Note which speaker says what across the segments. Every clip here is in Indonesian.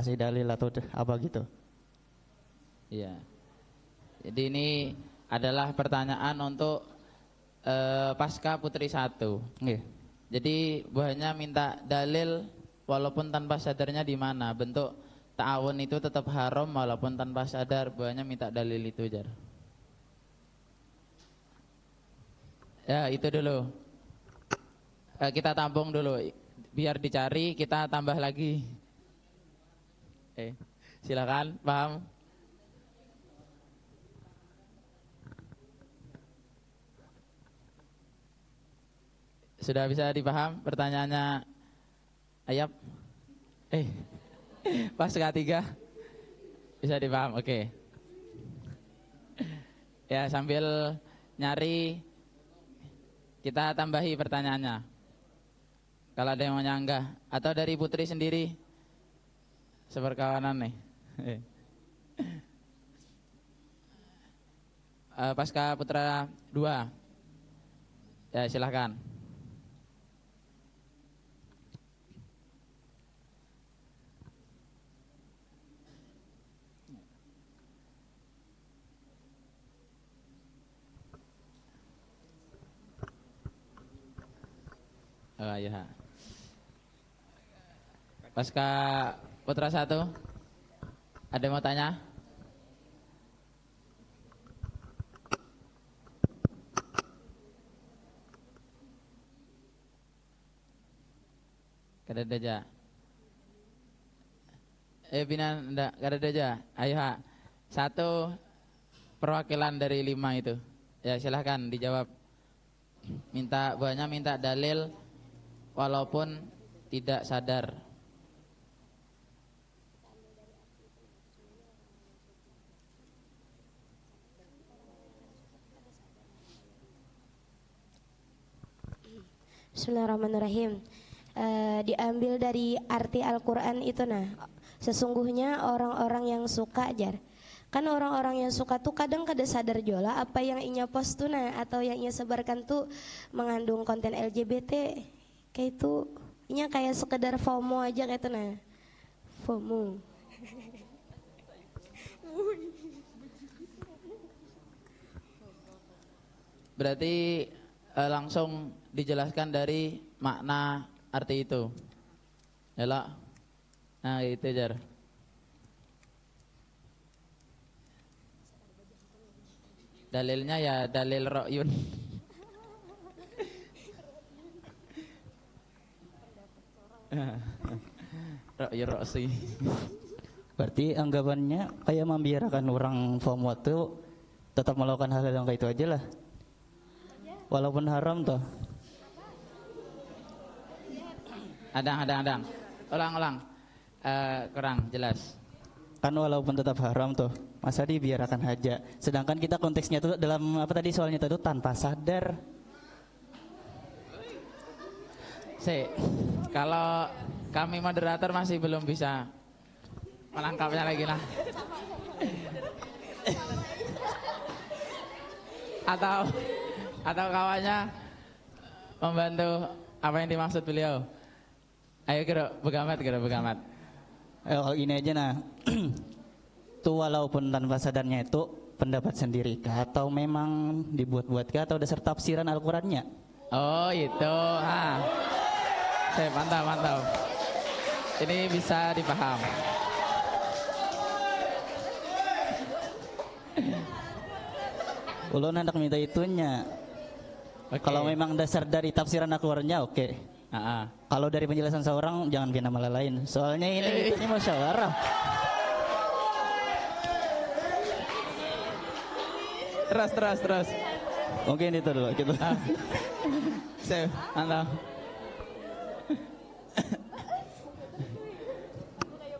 Speaker 1: kasih dalil atau apa gitu.
Speaker 2: Iya. Jadi ini adalah pertanyaan untuk pasca putri 1.
Speaker 1: Nggih.
Speaker 2: Jadi buahnya minta dalil walaupun tanpa sadarnya di mana. Bentuk ta'awun itu tetap haram walaupun tanpa sadar. Buahnya minta dalil itu, Jar. Ya, itu dulu. Kita tampung dulu. Biar dicari, kita tambah lagi. Silakan, paham? Sudah bisa dipaham pertanyaannya Ayap? Pas ketiga bisa dipaham, oke. Ya, sambil nyari kita tambahi pertanyaannya. Kalau ada yang mau nyanggah atau dari Putri sendiri seperkawanan nih. Pasca Putra 2. Ya, silahkan. Oh iya. Pasca Putra 1. Ada yang mau tanya? Kada ada aja. Binan enggak, kada ada aja. Ayo, ha. 1 perwakilan dari 5 itu. Ya, silahkan dijawab. Minta dalil walaupun tidak sadar.
Speaker 3: Bismillahirrahmanirrahim. Diambil dari arti Al-Quran itu, nah, sesungguhnya orang-orang yang suka, Jar, kan orang-orang yang suka tuh kadang kada sadar jola apa yang inya post tuh, nah, atau yang inya sebarkan tuh mengandung konten LGBT kayak itu. Inya kayak sekedar FOMO aja kayak itu, nah, FOMO.
Speaker 2: Berarti langsung dijelaskan dari makna arti itu. Yalah. Nah, itu, Jar. Dalilnya ya dalil ro'yun. Ro'yun ro'si.
Speaker 1: Berarti anggapannya kayak membiarkan orang FOMO itu tetap melakukan hal-hal yang kayak itu aja lah. Walaupun haram toh.
Speaker 2: Adang. Ulang. Kurang jelas.
Speaker 1: Kan walaupun tetap haram toh, masa dibiarkan aja. Sedangkan kita konteksnya tuh dalam apa tadi soalnya itu tanpa sadar.
Speaker 2: Kalau kami moderator masih belum bisa menangkapnya lagi lah. Atau kawannya membantu apa yang dimaksud beliau. Ayo kira begamat.
Speaker 1: Kalau ini aja nah, tuh walaupun tanpa sadarnya itu pendapat sendiri kah atau memang dibuat-buat kah atau dasar tafsiran Al-Qurannya?
Speaker 2: Oh itu, mantap. Ini bisa dipaham.
Speaker 1: Ulun hendak minta itunya. Okay. Kalau memang dasar dari tafsiran Al-Qurannya oke. Kalau dari penjelasan seorang jangan bina malah lain. Soalnya ini musyawarah.
Speaker 2: Terus.
Speaker 1: Mungkin itu dulu gitu.
Speaker 2: Mantap.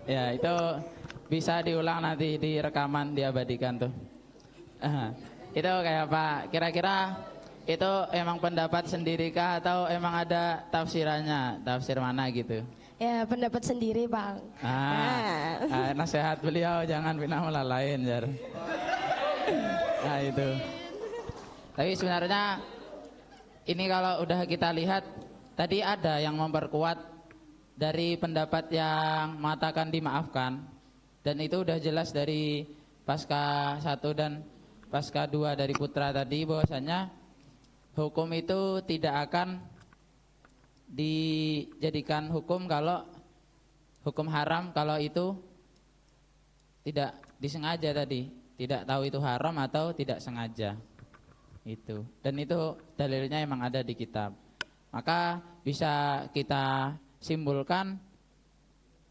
Speaker 2: Ya, itu bisa diulang nanti di rekaman, diabadikan tuh. Itu kayak apa? Kira-kira itu emang pendapat sendiri kah atau emang ada tafsirannya? Tafsir mana gitu?
Speaker 3: Ya, pendapat sendiri, Bang.
Speaker 2: Nasihat beliau jangan bina malah lain, Jar. Nah, itu. Tapi sebenarnya ini kalau udah kita lihat tadi ada yang memperkuat dari pendapat yang mengatakan dimaafkan, dan itu udah jelas dari pasca 1 dan pasca 2 dari Putra tadi, bahwasanya hukum itu tidak akan dijadikan hukum kalau hukum haram kalau itu tidak disengaja tadi, tidak tahu itu haram atau tidak sengaja. Itu. Dan itu dalilnya emang ada di kitab. Maka bisa kita simpulkan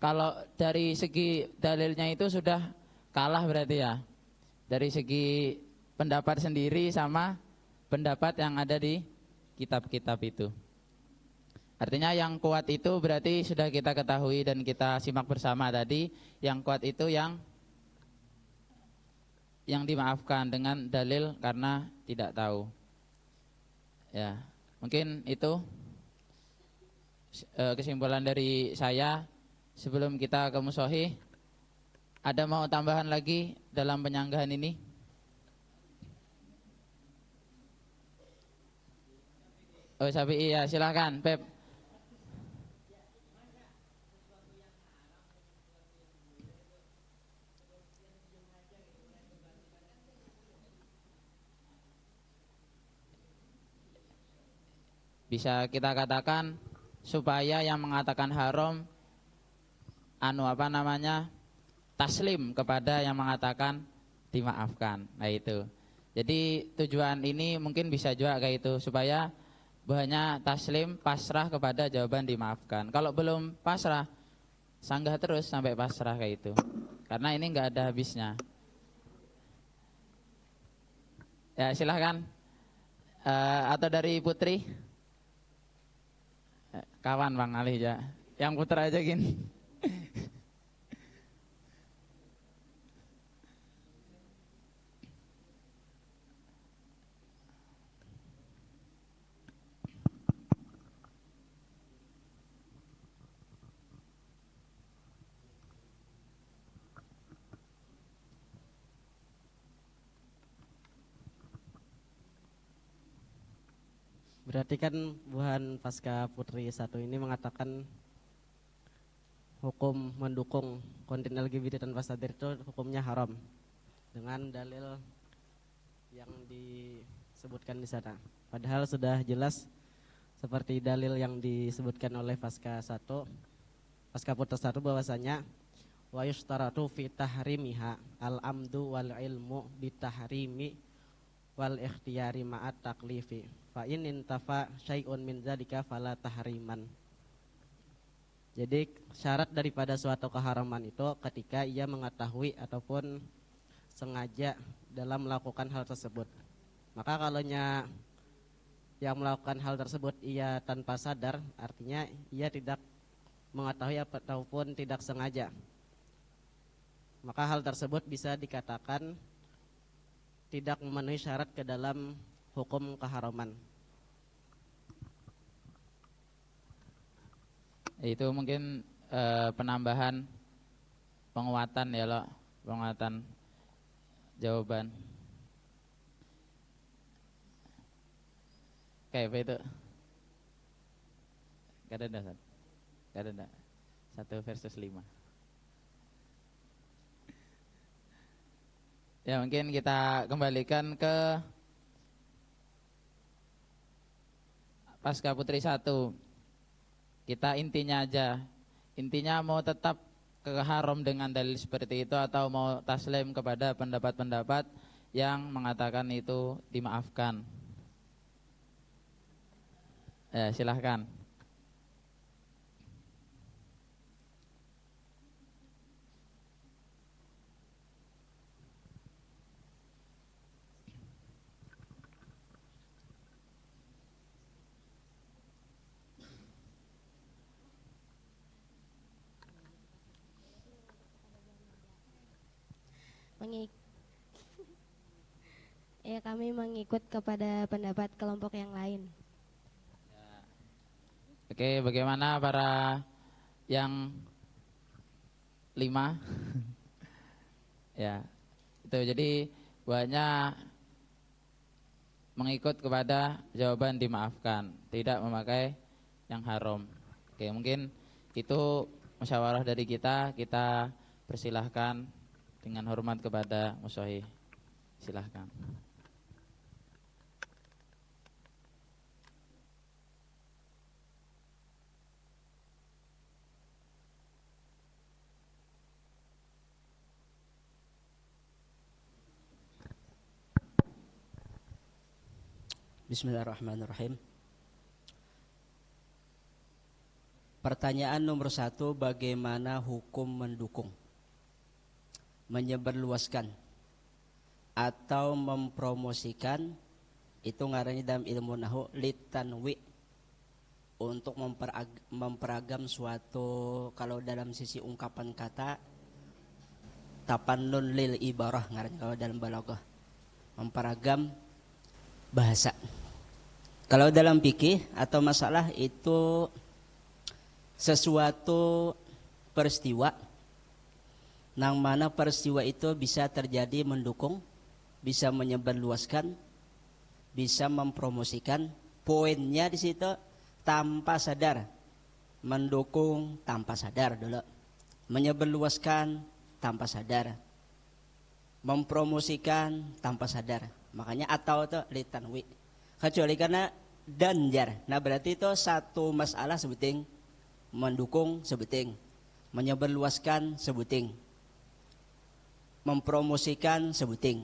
Speaker 2: kalau dari segi dalilnya itu sudah kalah berarti ya. Dari segi pendapat sendiri sama pendapat yang ada di kitab-kitab itu. Artinya yang kuat itu berarti sudah kita ketahui dan kita simak bersama tadi. Yang kuat itu yang dimaafkan dengan dalil karena tidak tahu. Ya, mungkin itu kesimpulan dari saya. Sebelum kita ke musohi, ada mau tambahan lagi dalam penyanggahan ini? Oh, Syafi'i ya, silakan, Pep. Bisa kita katakan supaya yang mengatakan haram taslim kepada yang mengatakan dimaafkan. Nah itu. Jadi tujuan ini mungkin bisa juga kayak itu, supaya bahannya taslim, pasrah kepada jawaban dimaafkan. Kalau belum pasrah, sanggah terus sampai pasrah kayak itu. Karena ini enggak ada habisnya. Ya silahkan. Atau dari Putri. Kawan Bang Ali ya. Yang Putra aja gini.
Speaker 4: Berarti kan buhan pasca Putri 1 ini mengatakan hukum mendukung konten LGBT tanpa sadar itu hukumnya haram dengan dalil yang disebutkan di sana. Padahal sudah jelas seperti dalil yang disebutkan oleh pasca Putri 1 bahwasanya wa yushtaratu fi tahrimiha al-amdu wal ilmu bitahrimi wal ikhtiyari ma'at taklifi fa in intafa syai'un min dzalika fala tahriman. Jadi syarat daripada suatu keharaman itu ketika ia mengetahui ataupun sengaja dalam melakukan hal tersebut. Maka kalau yang melakukan hal tersebut ia tanpa sadar, artinya ia tidak mengetahui ataupun tidak sengaja. Maka hal tersebut bisa dikatakan tidak memenuhi syarat ke dalam hukum keharaman.
Speaker 2: Itu mungkin penambahan penguatan ya loh, penguatan jawaban. Kayak apa itu? Kada 1/5. Ya mungkin kita kembalikan ke pasca Putri 1. Kita intinya aja. Intinya mau tetap keharam dengan dalil seperti itu atau mau taslim kepada pendapat-pendapat yang mengatakan itu dimaafkan. Ya, silahkan.
Speaker 3: Ya, kami mengikut kepada pendapat kelompok yang lain.
Speaker 2: Oke, bagaimana para yang 5? Ya, itu jadi banyak mengikut kepada jawaban dimaafkan, tidak memakai yang haram. Oke, mungkin Itu musyawarah dari kita persilahkan dengan hormat kepada Musohi. Silahkan.
Speaker 5: Bismillahirrahmanirrahim. Pertanyaan nomor 1, bagaimana hukum mendukung, menyebarluaskan, atau mempromosikan? Itu ngarannya dalam ilmu nahwu litanwi, untuk memperagam suatu, kalau dalam sisi ungkapan kata tapannun lil ibarah ngarannya kalau dalam balaghah, memperagam bahasa. Kalau dalam fikih atau masalah itu sesuatu peristiwa nang mana peristiwa itu bisa terjadi mendukung, bisa menyebarluaskan, bisa mempromosikan. Poinnya di situ tanpa sadar, mendukung tanpa sadar dulu, menyebarluaskan tanpa sadar, mempromosikan tanpa sadar. Makanya atau itu litanwi, kecuali karena danjar. Nah berarti itu satu masalah sebuting, mendukung sebuting, menyebarluaskan sebuting, mempromosikan sebuting.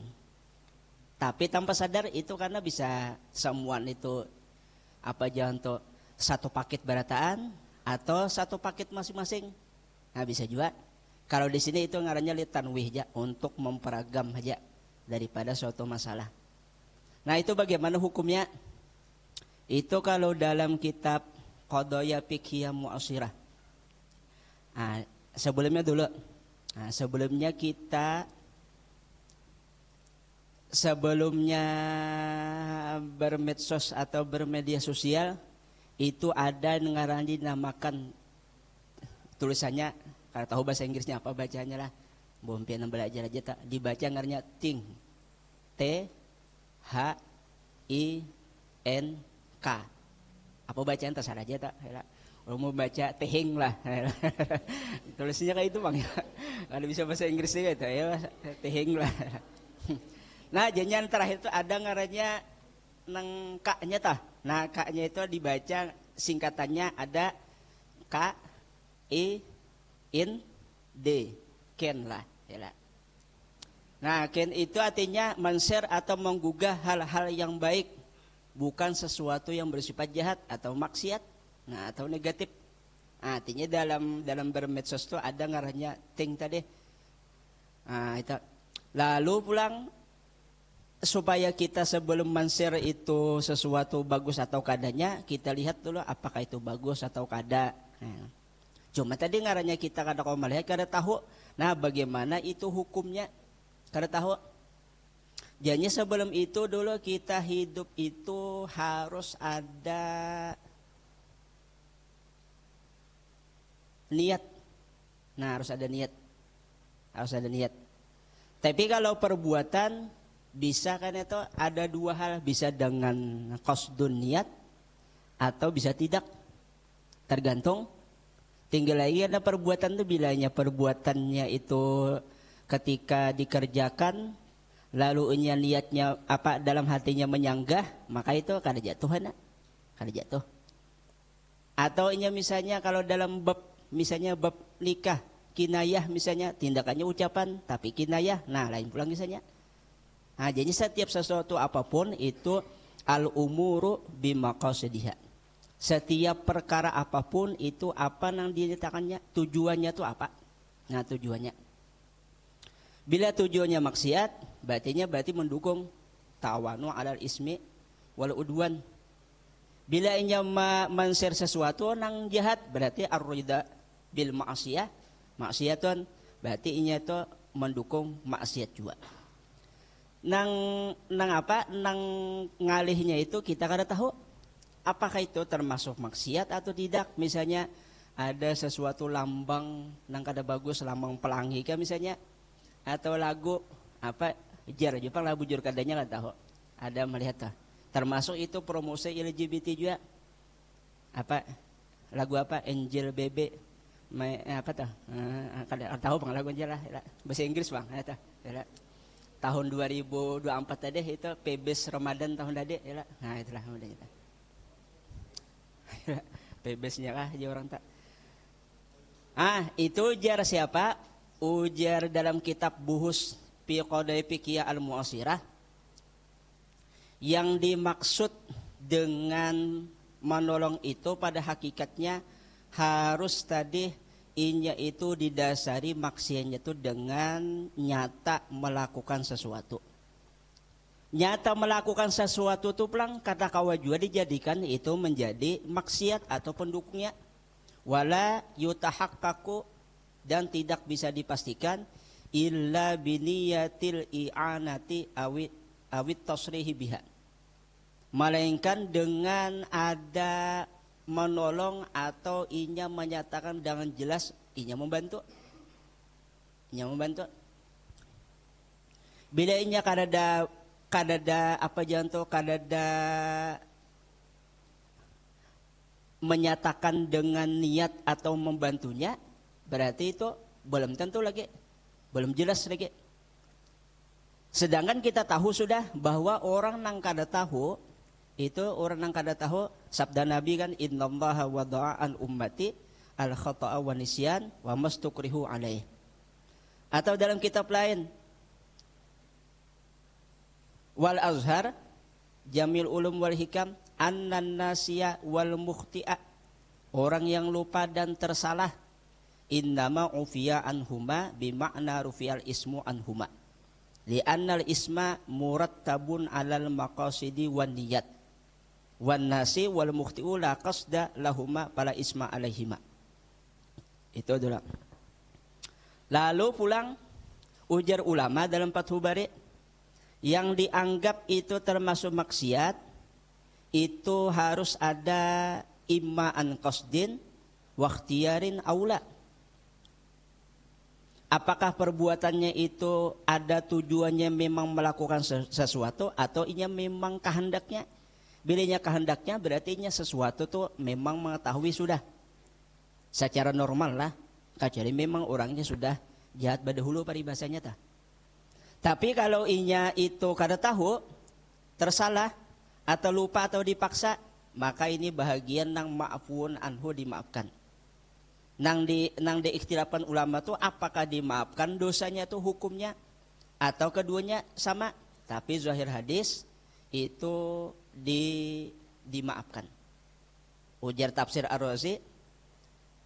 Speaker 5: Tapi tanpa sadar itu karena bisa semuan itu apa aja untuk satu paket barataan atau satu paket masing-masing. Nah bisa juga. Kalau di sini itu ngarannya litanwih aja, untuk memperagam aja daripada suatu masalah. Nah itu bagaimana hukumnya? Itu kalau dalam kitab Qadaya Fiqhiyah Mu'asirah. Nah, sebelumnya dulu. Nah, sebelumnya bermedsos atau bermedia sosial itu ada ngaran dinamakan, tulisannya kalau tahu bahasa Inggrisnya apa bacanya lah. Bompian belajar aja tak dibaca ngarannya ting. T H I N K. Apa bacaan terserah aja tak. Kalau mau baca tehing lah. Tulisnya kayak itu Bang ya. Kalau bisa bahasa Inggrisnya gitu ya tehing lah. Nah, janjian terakhir itu ada ngarannya nang K-nya tah. Nah, K-nya itu dibaca singkatannya ada K I N D. Ken lah, ya. Nah, ken itu artinya men-share atau menggugah hal-hal yang baik, bukan sesuatu yang bersifat jahat atau maksiat, nah atau negatif. Nah, artinya dalam bermedsos itu ada ngarannya ting tadi. Nah, itu. Lalu pulang supaya kita sebelum men-share itu sesuatu bagus atau kadanya, kita lihat dulu apakah itu bagus atau kada. Nah, cuma tadi ngarannya kita kada kau melihat, kada tahu. Nah, bagaimana itu hukumnya? Kada tahu. Jadi sebelum itu dulu kita hidup itu harus ada niat. Nah, harus ada niat. Harus ada niat. Tapi kalau perbuatan bisa kan itu ada dua hal, bisa dengan qasdun niat atau bisa tidak. Tergantung. Tinggal lagi ada perbuatan itu bilanya perbuatannya itu ketika dikerjakan lalu niatnya apa dalam hatinya menyanggah, maka itu kada jatuh kada jatuh. Atau misalnya kalau dalam bab misalnya bab nikah kinayah, misalnya tindakannya ucapan tapi kinayah, nah lain pulang misalnya. Nah, jadi setiap sesuatu apapun itu al umuru bimaqasidiha. Setiap perkara apapun itu apa yang dinyatakannya, tujuannya itu apa? Nah, tujuannya. Bila tujuannya maksiat, berarti mendukung tawanu alal ismi wal udwan. Bila inya men-share sesuatu nang jahat, berarti ar-rida bil ma'siyah, maksiatun, berarti inya itu mendukung maksiat juga. Nang ngalihnya itu kita kada tahu apakah itu termasuk maksiat atau tidak. Misalnya ada sesuatu lambang nang kada bagus, lambang pelangi kan misalnya, atau lagu apa jar Jepang lagu jur kadanya lah tahu. Ada melihat termasuk itu promosi LGBT juga. Apa lagu apa Angel Bebe apa tah? Kada tahu pengalaman aja lah. Bahasa Inggris bang. Tahun 2024 tadi itu PBS Ramadan tahun tadi. Nah itulah udah kita. PBS-nya lah aja orang tak. Itu ujar siapa? Ujar dalam kitab Buhus fi Qadai Fiqhiyah Al-Mu'asirah. Yang dimaksud dengan menolong itu pada hakikatnya harus tadi inya itu didasari maksiatnya itu dengan nyata melakukan sesuatu. Nyata melakukan sesuatu itu pulang kata kawa juga dijadikan itu menjadi maksiat atau pendukungnya. Wala yutahaqqaqu dan tidak bisa dipastikan illa biniyatil i'anati awit tasrihi biha. Melainkan dengan ada menolong atau inya menyatakan dengan jelas inya membantu. Inya membantu. Bila inya kadada apa janto kadada menyatakan dengan niat atau membantunya, berarti itu belum tentu lagi, belum jelas lagi. Sedangkan kita tahu sudah bahwa orang nang kada tahu itu orang nang kada tahu sabda Nabi kan innallaha wada'a an ummati al khata'a wa nisyan wa mastukrihu alaih. Atau dalam kitab lain wal azhar jamil ulum wal hikam annan nasiya wal mukhti'a, orang yang lupa dan tersalah innama ufiya anhuma bima'na rufiyal ismu anhuma li'annal isma murattabun alal maqasidi wan niyat wan nasi wal mukhti'u la qasda lahuma pala isma alaihima. Itu adalah. Lalu pulang ujar ulama dalam Fathul Bari yang dianggap itu termasuk maksiat itu harus ada imma an qasdin wa ikhtiyarin aula. Apakah perbuatannya itu ada tujuannya memang melakukan sesuatu atau inya memang kehendaknya? Bilanya kehendaknya berarti inya sesuatu tuh memang mengetahui sudah. Secara normal lah. Kecuali memang orangnya sudah jahat badahulu paribasanya tah. Tapi kalau inya itu kada tahu, tersalah atau lupa atau dipaksa, maka ini bahagian nang ma'fun anhu dimaafkan. Nang di ikhtilafan ulama tuh apakah dimaafkan dosanya tuh hukumnya atau keduanya sama. Tapi zahir hadis itu dimaafkan. Ujar tafsir Ar-Razi,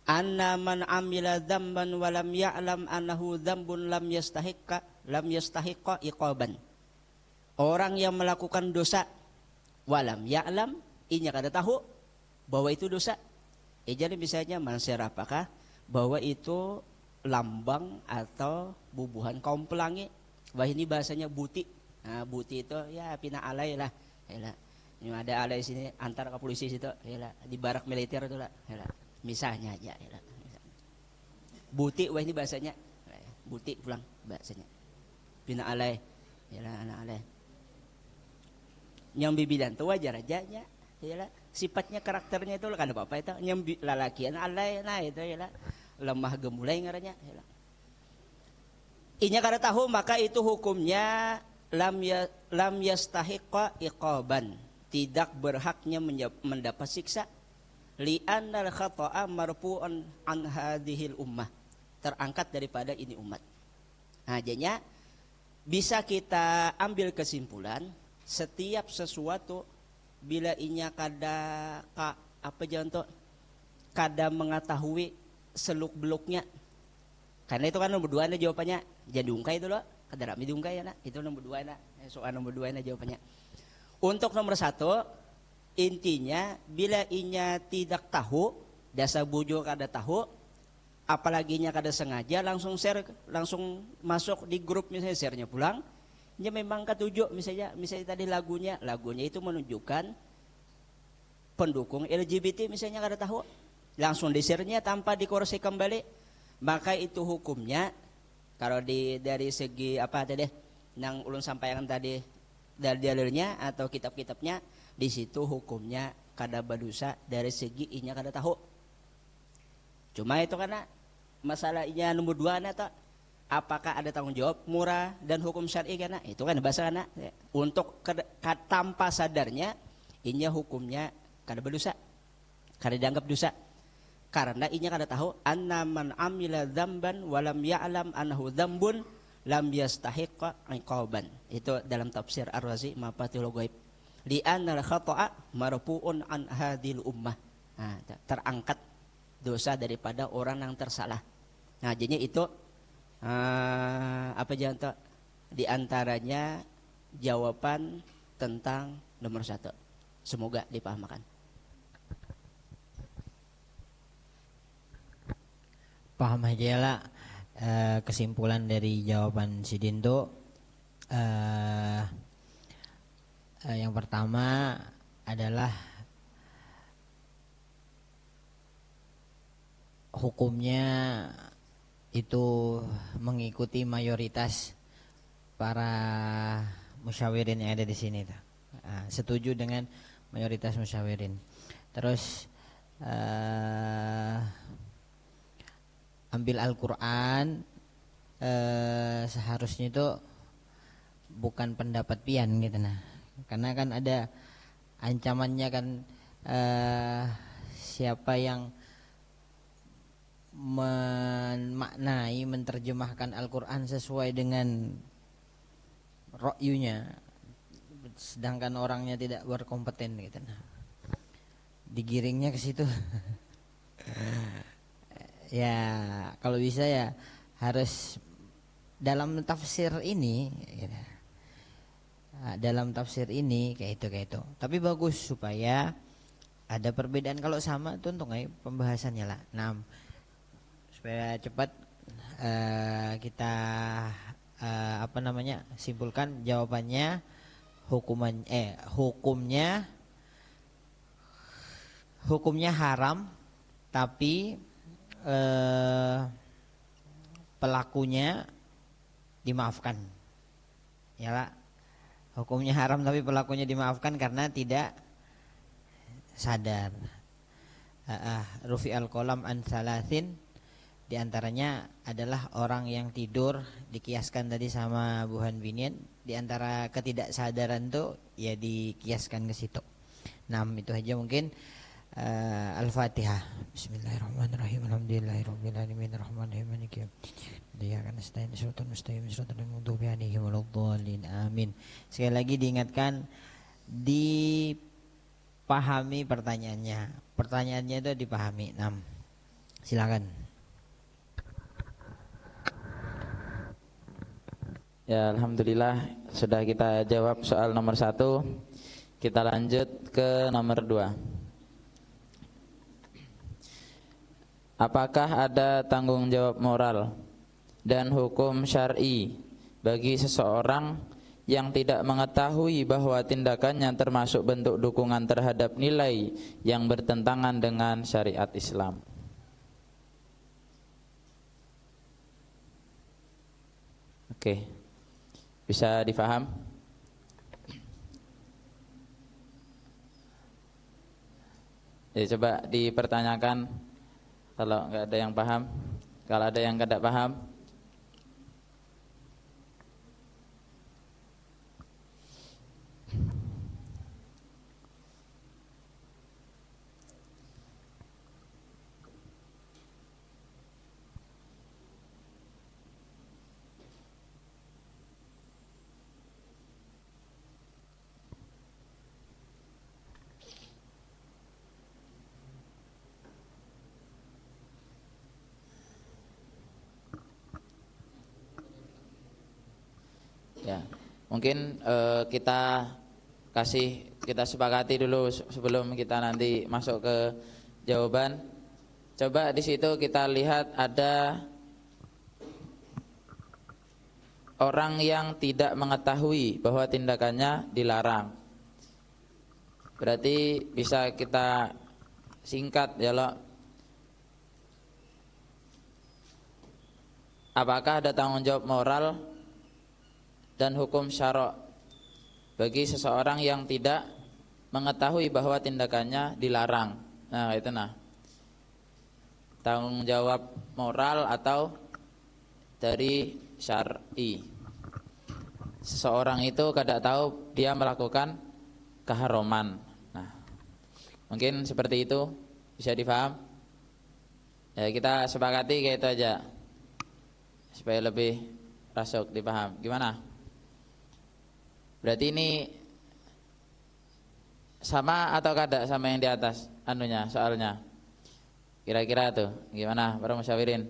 Speaker 5: anna man amila dzamban wa lam ya'lam annahu dzambun lam yastahiqqa iqaban. Orang yang melakukan dosa walam ya'lam, inya kada tahu bahwa itu dosa. Jadi misalnya mansir apakah bahwa itu lambang atau bubuhan kaum pelangi. Wah ini bahasanya buti. Nah, buti itu ya pina alay lah. Yalah. Ini ada alay sini antar ke polisi situ, yalah, di barak militer itu lah, yalah. Misalnya aja, yalah. Buti wah ini bahasanya. Buti pulang bahasanya. Pina alay. Yalah anak alay. Yang bibidan tuh wajar aja nya. Yalah. Sifatnya karakternya itu kan apa itu nyambi lalakian alay nah itu yalah. Lemah gemulai ngarannya yalah. Inya kada tahu maka itu hukumnya lam yastahiqqa iqaban, tidak berhaknya mendapat siksa. Li'annal khata'a marfu'un an hadhil ummah, terangkat daripada ini umat. Nah, jadinya bisa kita ambil kesimpulan setiap sesuatu bila inya kada kada mengetahui seluk beluknya. Karena itu kan nomor 2 na jawabannya jadungkai itu loh, kada rami dungkai ya, itu nomor 2 na. Soal nomor 2 na jawabannya. Untuk nomor 1 intinya bila inya tidak tahu, dasa bujo kada tahu, apalagi nya kada sengaja langsung share, langsung masuk di grup misalnya share-nya pulang, nya memang ketujuh misalnya tadi lagunya itu menunjukkan pendukung LGBT misalnya kada tahu, langsung di share-nya tanpa dikoreksi kembali, maka itu hukumnya kalau dari segi apa tadi nang ulun sampaikan tadi dari dalilnya atau kitab-kitabnya, di situ hukumnya kada berdosa dari segi inya kada tahu. Cuma itu karena masalahnya nomor 2 nata apakah ada tanggung jawab murah dan hukum syar'i karena itu kan bahasa anak untuk tanpa sadarnya inya hukumnya kada berdosa, kada dianggap dosa karena inya kada tahu anna man amila dzamban walam ya'lam annahu dzambun lam yastahiqqa iqaban. Itu dalam tafsir Ar-Razi Mafatihul Ghaib. Li anna khata'a marfu'un an hadhil ummah. Nah, terangkat dosa daripada orang yang tersalah. Nah, jadinya itu apa jangan di antaranya jawaban tentang nomor 1. Semoga dipahamkan.
Speaker 6: Paham aja lah. Kesimpulan dari jawaban si Dinto, yang pertama adalah hukumnya itu mengikuti mayoritas para musyawirin yang ada di sini. Setuju dengan mayoritas musyawirin. Terus ambil Al-Quran seharusnya itu bukan pendapat pian gitu nah. Karena kan ada ancamannya kan, siapa yang memaknai, menerjemahkan Al-Quran sesuai dengan ro'yunya, sedangkan orangnya tidak berkompeten gitu nah, digiringnya ke situ. Ya kalau bisa ya harus dalam tafsir ini gitu. Dalam tafsir ini kayak itu. Tapi bagus supaya ada perbedaan. Kalau sama tuh untuk pembahasannya lah. Nah, supaya cepat kita simpulkan jawabannya. Hukumnya haram, tapi pelakunya dimaafkan. Ya lah. Hukumnya haram tapi pelakunya dimaafkan karena tidak sadar. Rufi'al qalam an salasin, diantaranya adalah orang yang tidur, dikiaskan tadi sama Buhan Binian, diantara ketidaksadaran tuh ya dikiaskan ke situ. Nah itu aja mungkin. Al-Fatihah. Bismillahirrahmanirrahim. Alhamdulillahirabbil alamin arrahmanirrahim maliki yaumiddin. Iyyaka nasta'in shiratal mustaqim shiratal maghdubi 'alaihim waladdallin. Amin. Sekali lagi diingatkan, dipahami pertanyaannya. Pertanyaannya itu dipahami. 6. Silakan.
Speaker 2: Ya, alhamdulillah sudah kita jawab soal nomor 1. Kita lanjut ke nomor 2. Apakah ada tanggung jawab moral dan hukum syar'i bagi seseorang yang tidak mengetahui bahwa tindakannya termasuk bentuk dukungan terhadap nilai yang bertentangan dengan syariat Islam? Oke, bisa difaham? Ya, coba dipertanyakan. Kalau nggak ada yang paham, kalau ada yang tidak paham, ya, mungkin kita sepakati dulu sebelum kita nanti masuk ke jawaban. Coba di situ kita lihat ada orang yang tidak mengetahui bahwa tindakannya dilarang. Berarti bisa kita singkat ya loh. Apakah ada tanggung jawab moral dan hukum syara' bagi seseorang yang tidak mengetahui bahwa tindakannya dilarang? Nah, itu nah. tanggung jawab moral atau dari syar'i. Seseorang itu kada tahu dia melakukan keharuman. Nah, mungkin seperti itu bisa difaham. Ya, kita sepakati kayak itu aja supaya lebih rasuk dipaham. Gimana? Berarti ini sama atau kada sama yang di atas anunya soalnya? Kira-kira tuh gimana para musyawirin?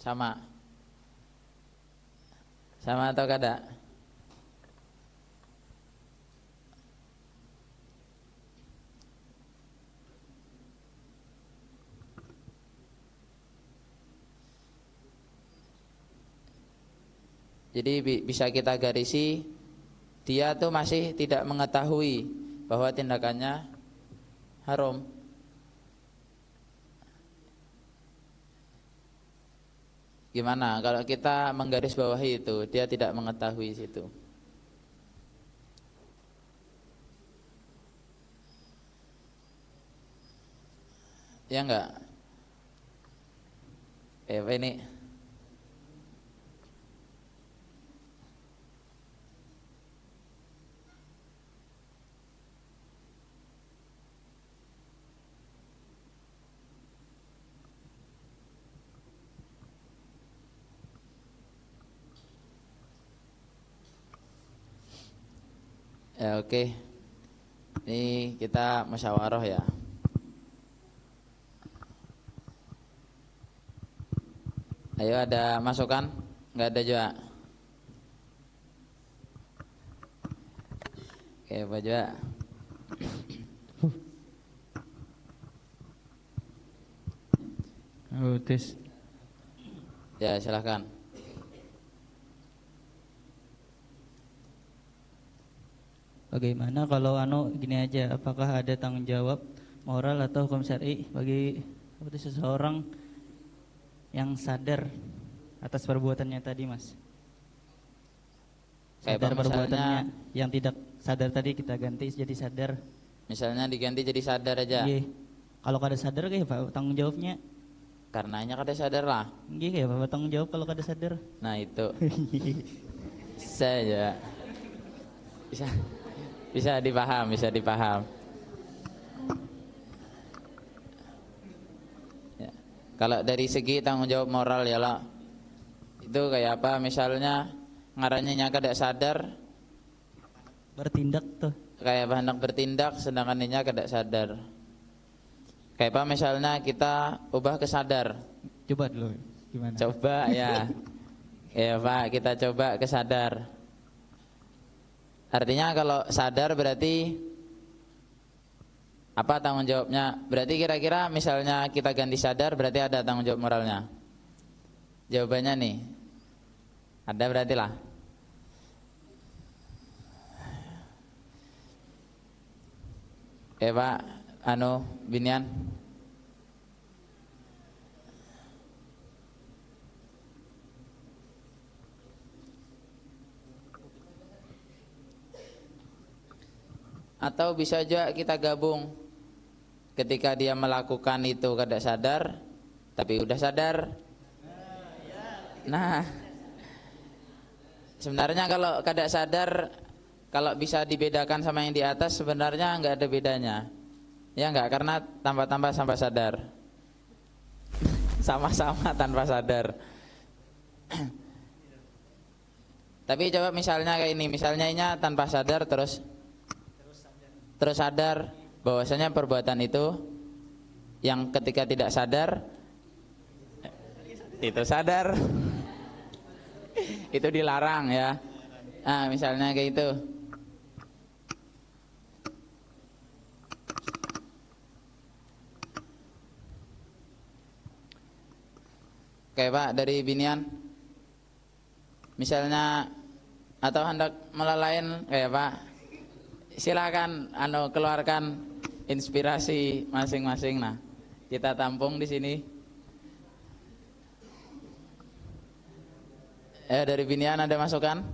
Speaker 2: Sama atau kada? Jadi bisa kita garisi, dia tuh masih tidak mengetahui bahwa tindakannya haram. Gimana kalau kita menggarisbawahi itu, dia tidak mengetahui situ? Ya enggak? Apa ini? Ya oke. Ini kita musyawarah ya. Ayo ada masukan? Enggak ada juga. Oke, Pak juga.
Speaker 1: Tes.
Speaker 2: Ya, silakan.
Speaker 1: Bagaimana kalau gini aja, apakah ada tanggung jawab moral atau hukum syar'i bagi seseorang yang sadar atas perbuatannya tadi, Mas? Sadar perbuatannya, yang tidak sadar tadi kita ganti jadi sadar.
Speaker 2: Misalnya diganti jadi sadar aja.
Speaker 1: Iya. Kalau kada sadar kayak Pak tanggung jawabnya?
Speaker 2: Karenanya kada sadar lah.
Speaker 1: Iya, kayak Pak tanggung jawab kalau kada sadar.
Speaker 2: Nah, itu. Saya bisa dipaham. Ya. Kalau dari segi tanggung jawab moral ya lah, itu kayak apa? Misalnya ngarannya kada sadar,
Speaker 1: Bertindak tuh.
Speaker 2: kayak hendak bertindak, sedangkan nya kada sadar. Kayak apa? Misalnya kita ubah ke sadar.
Speaker 1: Coba dulu, gimana?
Speaker 2: Coba ya, ya Pak, kita coba ke sadar. Artinya kalau sadar berarti apa tanggung jawabnya? Berarti kira-kira misalnya kita ganti sadar berarti ada tanggung jawab moralnya. Jawabannya nih, ada berarti lah. Pak, Binian. Atau bisa juga kita gabung. Ketika dia melakukan itu kada sadar, tapi udah sadar. Nah, sebenarnya kalau kada sadar, kalau bisa dibedakan sama yang di atas, sebenarnya nggak ada bedanya. Ya nggak, karena tambah-tambah sampai sadar. Sama-sama tanpa sadar. Tapi coba misalnya kayak ini, misalnya ini tanpa sadar terus sadar bahwasanya perbuatan itu yang ketika tidak sadar itu sadar itu dilarang ya. Nah, misalnya kayak itu. Kayak Pak dari Binian, misalnya atau hendak melalain kayak Pak, silakan keluarkan inspirasi masing-masing. Nah, kita tampung di sini. Dari Binian ada masukan?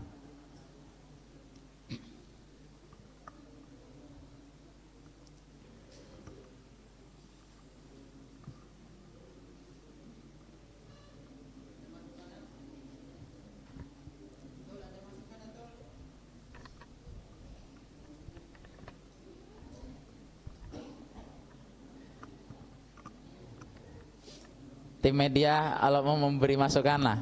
Speaker 2: tim media kalau mau memberi masukan lah.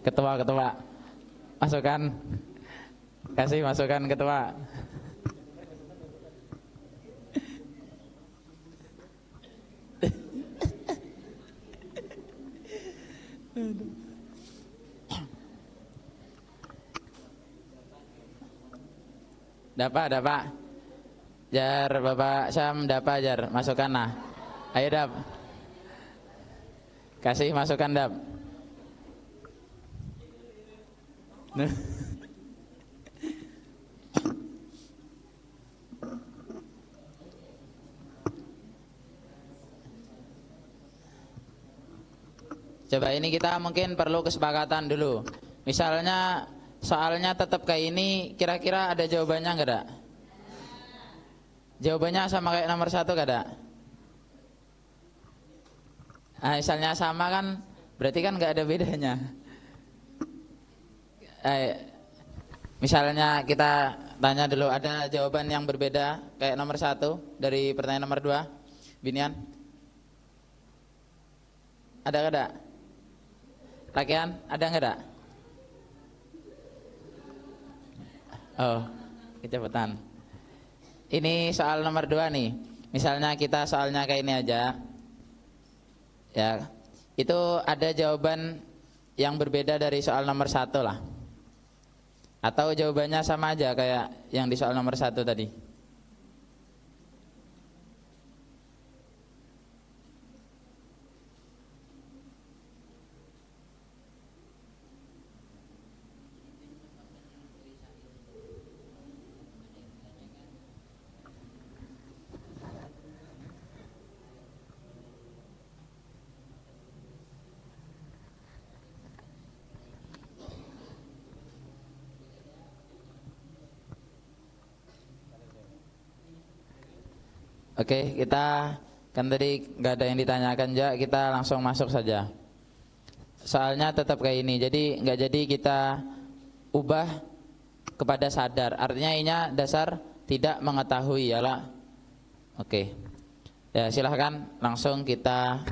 Speaker 2: Ketua masukan, kasih masukan ketua. Dapat. Jar Bapak Syam dapat jar masukan lah. Ayo Dap. Kasih masukan Dap. Coba ini kita mungkin perlu kesepakatan dulu. Misalnya soalnya tetap kayak ini, kira-kira ada jawabannya enggak ada? Jawabannya sama kayak nomor 1 enggak ada? Nah, misalnya sama kan berarti kan enggak ada bedanya. Misalnya kita tanya dulu, ada jawaban yang berbeda kayak nomor 1 dari pertanyaan nomor 2, Binian? Ada enggak ada? Lakian, ada enggak ada? Oh, kecepatan. Ini soal nomor 2 nih. Misalnya kita soalnya kayak ini aja. Ya, itu ada jawaban yang berbeda dari soal nomor 1 lah. Atau jawabannya sama aja kayak yang di soal nomor 1 tadi. Oke, kita kan tadi nggak ada yang ditanyakan ya, kita langsung masuk saja. Soalnya tetap kayak ini, jadi nggak jadi kita ubah kepada sadar. Artinya ini dasar tidak mengetahui ya lah. Oke, ya silahkan langsung kita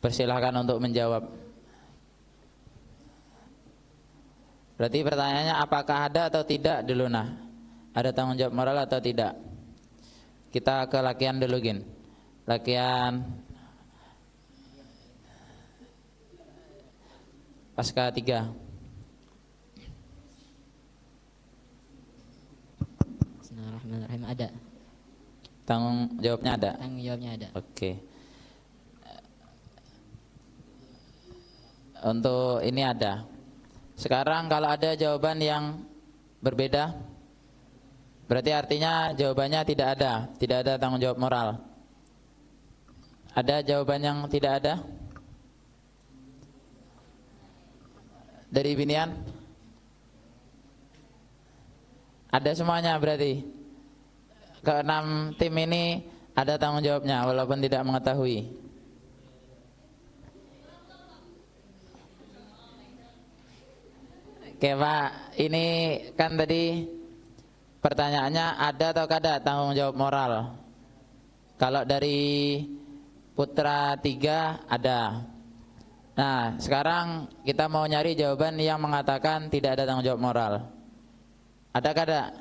Speaker 2: persilahkan untuk menjawab. Berarti pertanyaannya apakah ada atau tidak dulu nah? Ada tanggung jawab moral atau tidak? Kita ke Lakian dulu Gin. Lakian pasca 3.
Speaker 7: Bismillahirrahmanirrahim. Ada.
Speaker 2: Tanggung jawabnya ada?
Speaker 7: Tanggung jawabnya ada.
Speaker 2: Oke. Untuk ini ada. Sekarang kalau ada jawaban yang berbeda, berarti artinya jawabannya tidak ada tanggung jawab moral. Ada jawaban yang tidak ada? Dari Binian? Ada semuanya berarti. Ke-6 tim ini ada tanggung jawabnya walaupun tidak mengetahui. Oke Pak, ini kan tadi pertanyaannya ada atau kada tanggung jawab moral. Kalau dari Putra 3 ada. Nah sekarang kita mau nyari jawaban yang mengatakan tidak ada tanggung jawab moral. Ada kada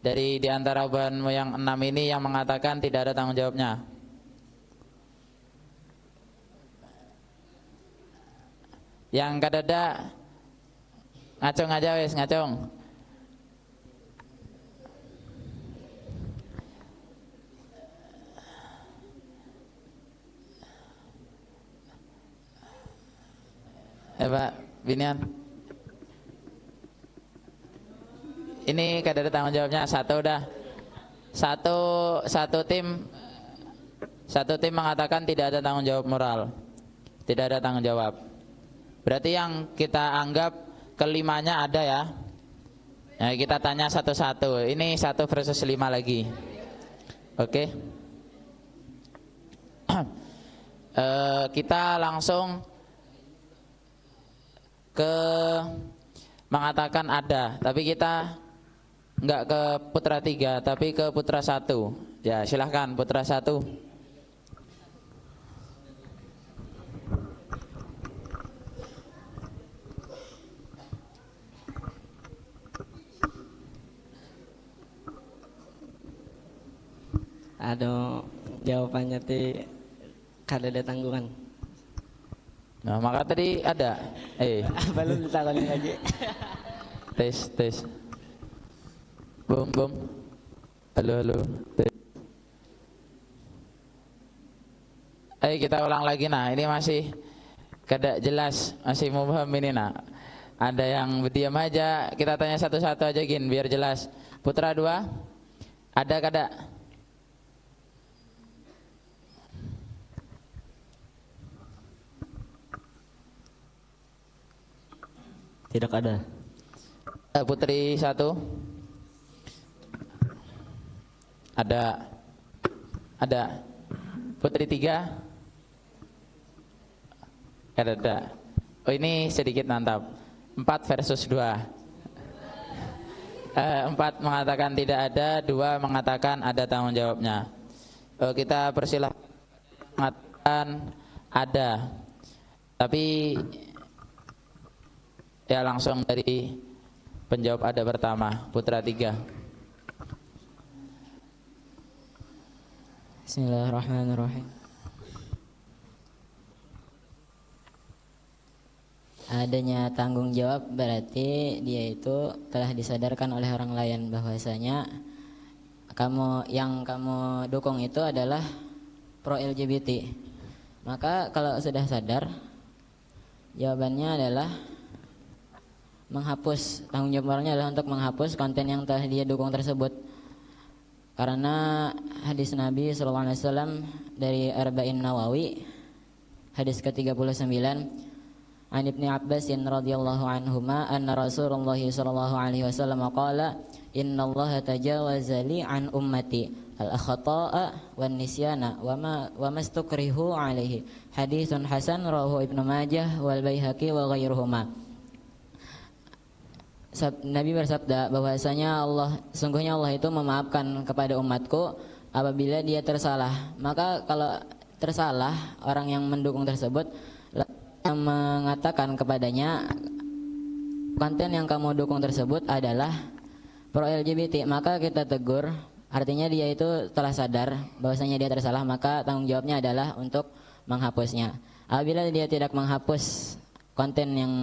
Speaker 2: dari diantara jawabanmu yang 6 ini yang mengatakan tidak ada tanggung jawabnya? Yang kada ada ngacung aja wes, ngacung. Pak Binian, ini kada ada tanggung jawabnya. Satu tim mengatakan tidak ada tanggung jawab moral, tidak ada tanggung jawab. Berarti yang kita anggap kelimanya ada ya. Nah, kita tanya satu-satu. Ini 1 versus 5 lagi. Oke. Kita langsung ke mengatakan ada, tapi kita enggak ke putra 3 tapi ke putra 1. Ya, silahkan putra 1.
Speaker 4: Aduh, jawabannya kada ada tanggungan.
Speaker 2: Nah, maka tadi ada.
Speaker 4: Belum ditakoni lagi.
Speaker 2: Tes. Bum. Halo. Tes. Ayo kita ulang lagi. Nah, ini masih kada jelas, masih mubham ini nah. Ada yang berdiam aja, kita tanya satu-satu aja Gin biar jelas. Putra 2, ada kada?
Speaker 4: Tidak ada.
Speaker 2: Putri 1, ada. Putri 3, ada. Oh, ini sedikit mantap. 4 versus 2. 4 mengatakan tidak ada, 2 mengatakan ada tanggung jawabnya. Kita persilahkan mengatakan ada. Tapi ya langsung dari penjawab ada pertama, putra 3.
Speaker 7: Bismillahirrahmanirrahim. Adanya tanggung jawab berarti dia itu telah disadarkan oleh orang lain bahwasanya yang kamu dukung itu adalah pro LGBT. Maka kalau sudah sadar, jawabannya adalah menghapus, tanggung jawab moralnya adalah untuk menghapus konten yang telah dia dukung tersebut. Karena hadis Nabi SAW dari Arba'in Nawawi, hadis ke-39, An Ibni Abbas radhiyallahu anhuma anna Rasulullah sallallahu alaihi wasallam qala innallaha tajawaza li an ummati al-akhta'a wan nisyana wa mastukrihu alaihi. Haditsun hasan rawahu Ibnu Majah wal Baihaqi wa ghairuhuma. Nabi bersabda bahwasanya sungguhnya Allah itu memaafkan kepada umatku apabila dia tersalah. Maka kalau tersalah, orang yang mendukung tersebut yang mengatakan kepadanya konten yang kamu dukung tersebut adalah pro LGBT, maka kita tegur, artinya dia itu telah sadar bahwasanya dia tersalah, maka tanggung jawabnya adalah untuk menghapusnya. Apabila dia tidak menghapus konten yang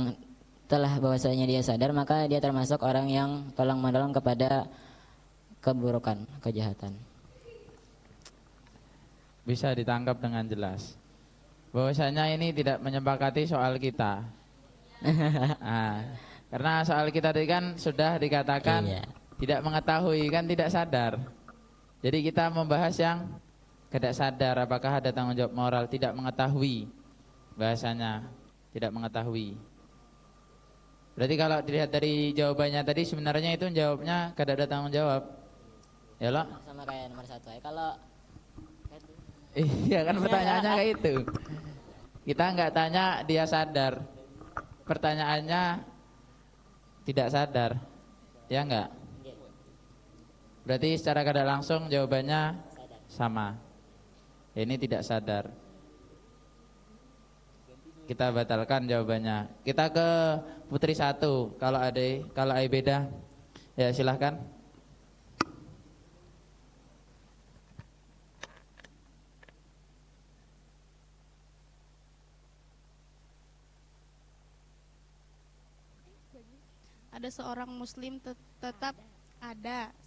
Speaker 7: telah bahwasanya dia sadar, maka dia termasuk orang yang tolong menolong kepada keburukan, kejahatan.
Speaker 2: Bisa ditangkap dengan jelas bahwasanya ini tidak menyepakati soal kita. Karena soal kita tadi kan sudah dikatakan tidak mengetahui, kan tidak sadar. Jadi kita membahas yang tidak sadar, apakah ada tanggung jawab moral, tidak mengetahui, bahasanya tidak mengetahui. Berarti kalau dilihat dari jawabannya tadi sebenarnya itu jawabnya tidak ada tanggung jawab. Ya loh?
Speaker 7: Sama kayak nomor 1 ya. Kalau
Speaker 2: iya kan pertanyaannya kayak itu. Kita nggak tanya dia sadar. Pertanyaannya tidak sadar. Ya enggak? Berarti secara kada langsung jawabannya sama. Ini tidak sadar. Kita batalkan jawabannya. Kita ke Putri 1. Kalau ada beda, ya silahkan.
Speaker 8: Ada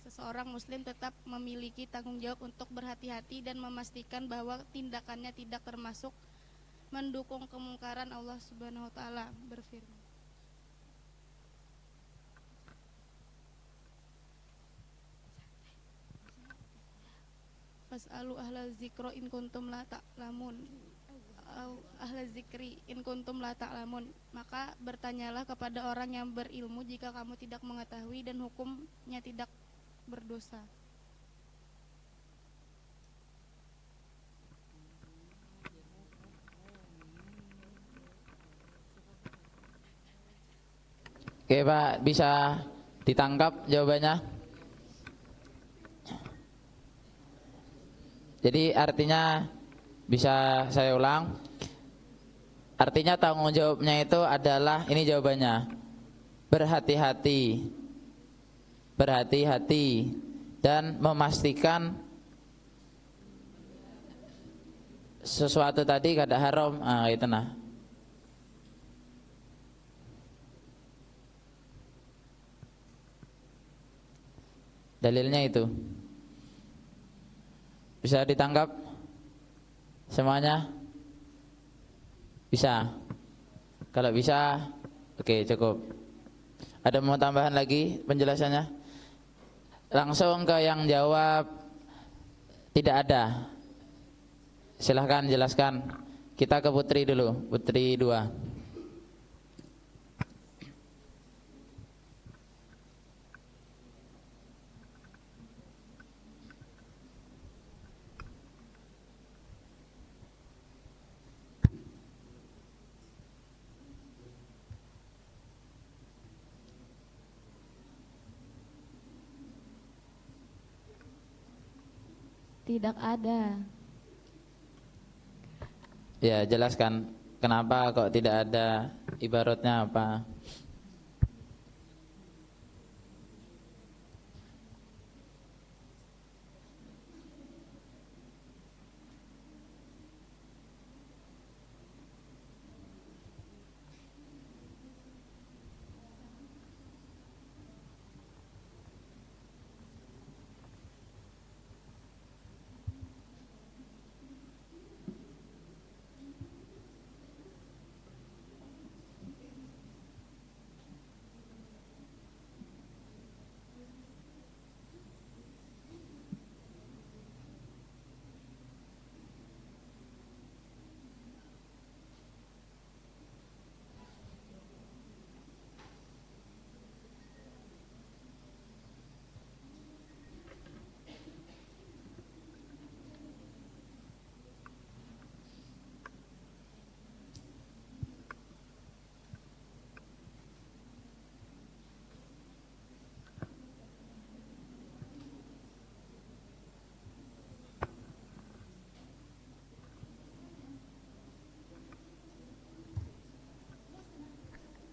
Speaker 8: seseorang muslim tetap memiliki tanggung jawab untuk berhati-hati dan memastikan bahwa tindakannya tidak termasuk mendukung kemungkaran. Allah Subhanahu wa taala berfirman, Fas'alu ahla zikra in kuntum la ta'lamun. Ahla zikri in kuntum la ta'lamun. Maka bertanyalah kepada orang yang berilmu jika kamu tidak mengetahui dan hukumnya tidak berdosa.
Speaker 2: Oke Pak, bisa ditangkap jawabannya? Jadi artinya, bisa saya ulang, artinya tanggung jawabnya itu adalah, ini jawabannya, berhati-hati, berhati-hati dan memastikan sesuatu tadi kada haram, itu nah. Dalilnya itu. Bisa ditangkap semuanya? Bisa. Kalau bisa, oke, cukup. Ada mau tambahan lagi penjelasannya? Langsung ke yang jawab tidak ada. Silahkan jelaskan. Kita ke Putri dulu, Putri 2.
Speaker 8: Tidak ada.
Speaker 2: Ya, jelaskan kenapa kok tidak ada, ibaratnya apa?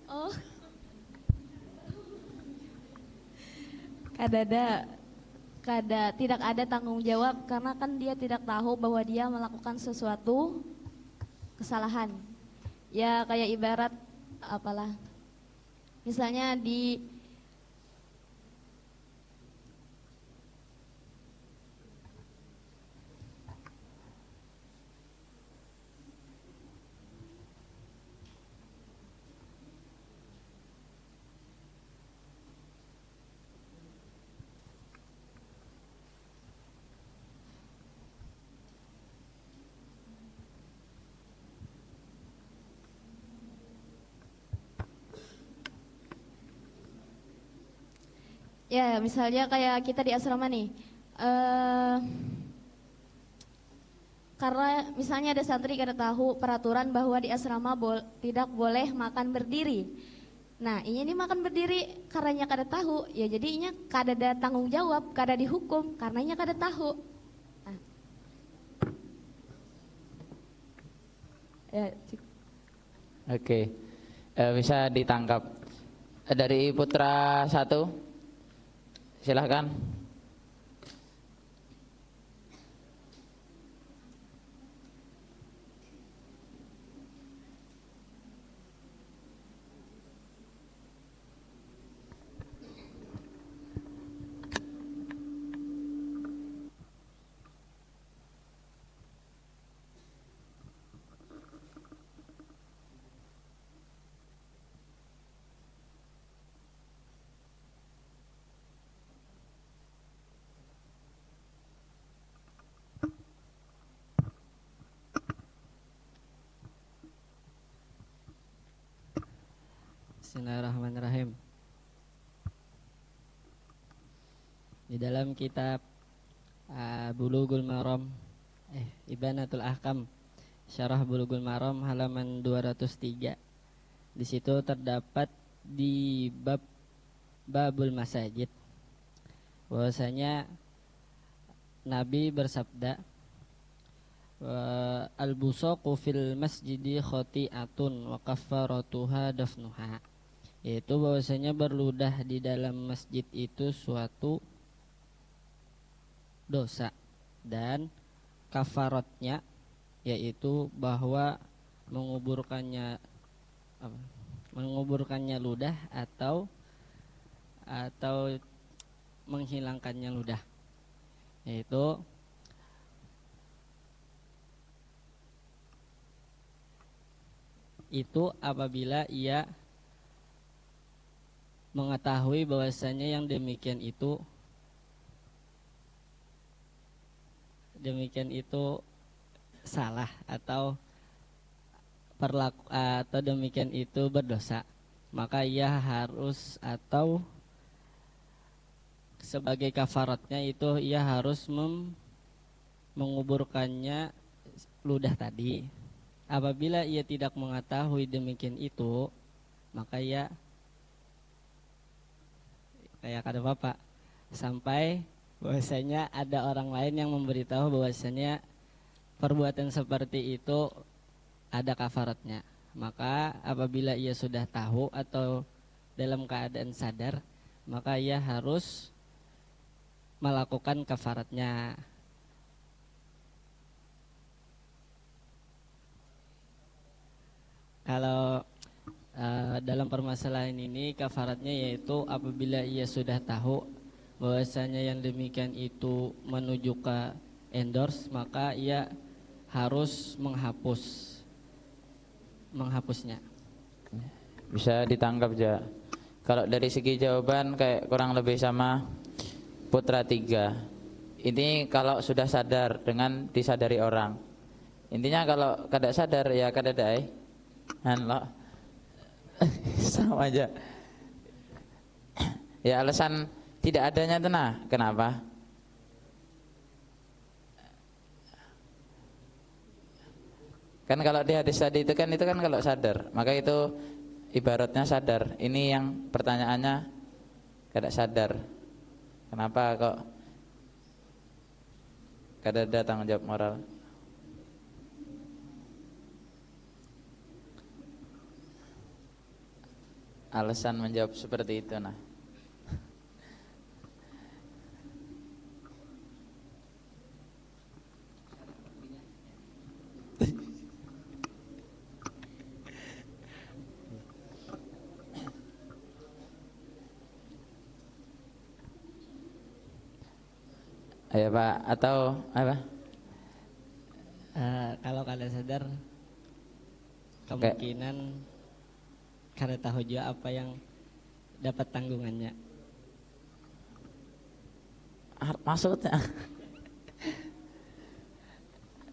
Speaker 8: Oh. Tidak ada tanggung jawab karena kan dia tidak tahu bahwa dia melakukan sesuatu kesalahan. Ya kayak ibarat apalah. Misalnya di ya misalnya kayak kita di asrama nih. Karena misalnya ada santri kada tahu peraturan bahwa di asrama tidak boleh makan berdiri. Nah, ini makan berdiri karenanya kada tahu, ya jadinya kada ada tanggung jawab, kada dihukum karenanya kada tahu. Nah. Ya,
Speaker 2: Oke, bisa ditangkap. Dari Putra 1, silahkan.
Speaker 4: Bismillahirrahmanirrahim. Di dalam kitab Bulughul Maram, Ibanatul Ahkam, Syarah Bulughul Maram halaman 203. Di situ terdapat di babul masajid, bahwasanya Nabi bersabda, al-busaqu fil masjidi khati'atun wa kaffaratuha dafnuha, yaitu bahwasanya berludah di dalam masjid itu suatu dosa, dan kafaratnya yaitu bahwa menguburkannya ludah atau menghilangkannya ludah, yaitu apabila ia mengetahui bahwasanya yang demikian itu salah atau demikian itu berdosa, maka ia harus, atau sebagai kafaratnya itu ia harus menguburkannya ludah tadi. Apabila ia tidak mengetahui demikian itu, maka ia, kayak kata Bapak, sampai bahwasanya ada orang lain yang memberitahu bahwasanya perbuatan seperti itu ada kafaratnya. Maka apabila ia sudah tahu atau dalam keadaan sadar, maka ia harus melakukan kafaratnya. Kalau dalam permasalahan ini kafaratnya yaitu apabila ia sudah tahu bahwasanya yang demikian itu menuju ke endorse, maka ia harus menghapusnya.
Speaker 2: Bisa ditangkap aja. Kalau dari segi jawaban kayak kurang lebih sama Putra 3. Ini kalau sudah sadar dengan disadari orang. Intinya kalau kada sadar ya kada dai. Lo sama aja. Ya alasan tidak adanya itu nah, kenapa? Kan kalau di hadis tadi itu kan kalau sadar, maka itu ibaratnya sadar. Ini yang pertanyaannya kada sadar. Kenapa kok kada ada tanggung jawab moral? Alasan menjawab seperti itu nah. Ayo Pak, atau apa?
Speaker 4: Kalau kada sadar, kemungkinan kada tahu juga apa yang dapat tanggungannya.
Speaker 2: Maksudnya?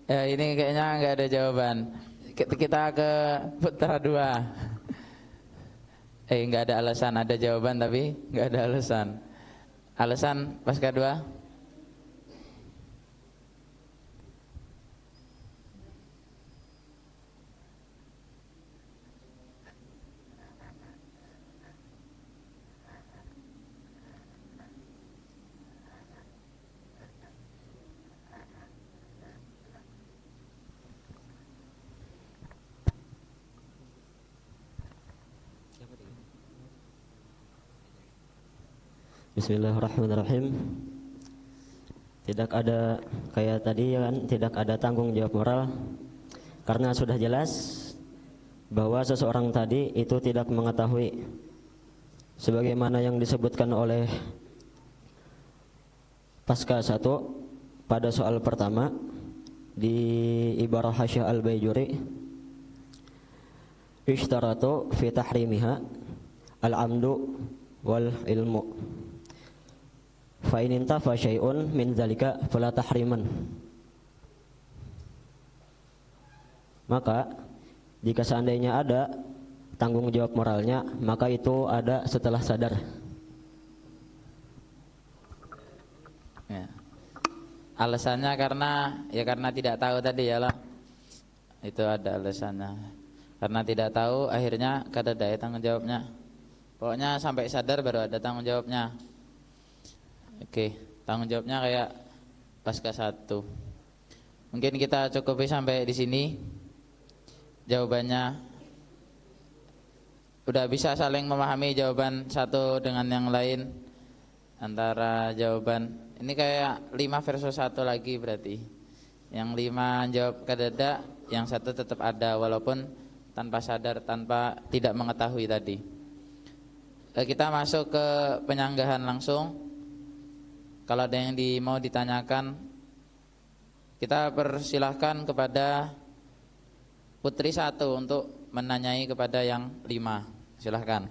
Speaker 2: Ya ini kayaknya nggak ada jawaban. Kita ke Putra 2. Nggak ada alasan, ada jawaban tapi nggak ada alasan. Alasan pasca 2?
Speaker 9: Bismillahirrahmanirrahim. Tidak ada kayak tadi ya kan, tidak ada tanggung jawab moral karena sudah jelas bahwa seseorang tadi itu tidak mengetahui sebagaimana yang disebutkan oleh pasca 1 pada soal pertama di ibarah Hasyah Al-Baijuri, ishtaratu fi tahrimiha al-amdu wal ilmu, fa in intafa syai'un min zalika fala tahriman. Maka jika seandainya ada tanggung jawab moralnya, maka itu ada setelah sadar.
Speaker 2: Ya. Alasannya karena tidak tahu tadi ya lah. Itu ada alasannya. Karena tidak tahu akhirnya kada daya tanggung jawabnya. Pokoknya sampai sadar baru ada tanggung jawabnya. Oke, tanggung jawabnya kayak pasca 1. Mungkin kita cukupi sampai di sini. Jawabannya udah bisa saling memahami jawaban satu dengan yang lain. Antara jawaban ini kayak 5 versus 1 lagi berarti. Yang 5 jawab kedada, yang 1 tetap ada walaupun tanpa sadar, tanpa tidak mengetahui tadi. Kita masuk ke penyanggahan langsung. Kalau ada yang mau ditanyakan, kita persilahkan kepada putri 1 untuk menanyai kepada yang 5. Silahkan.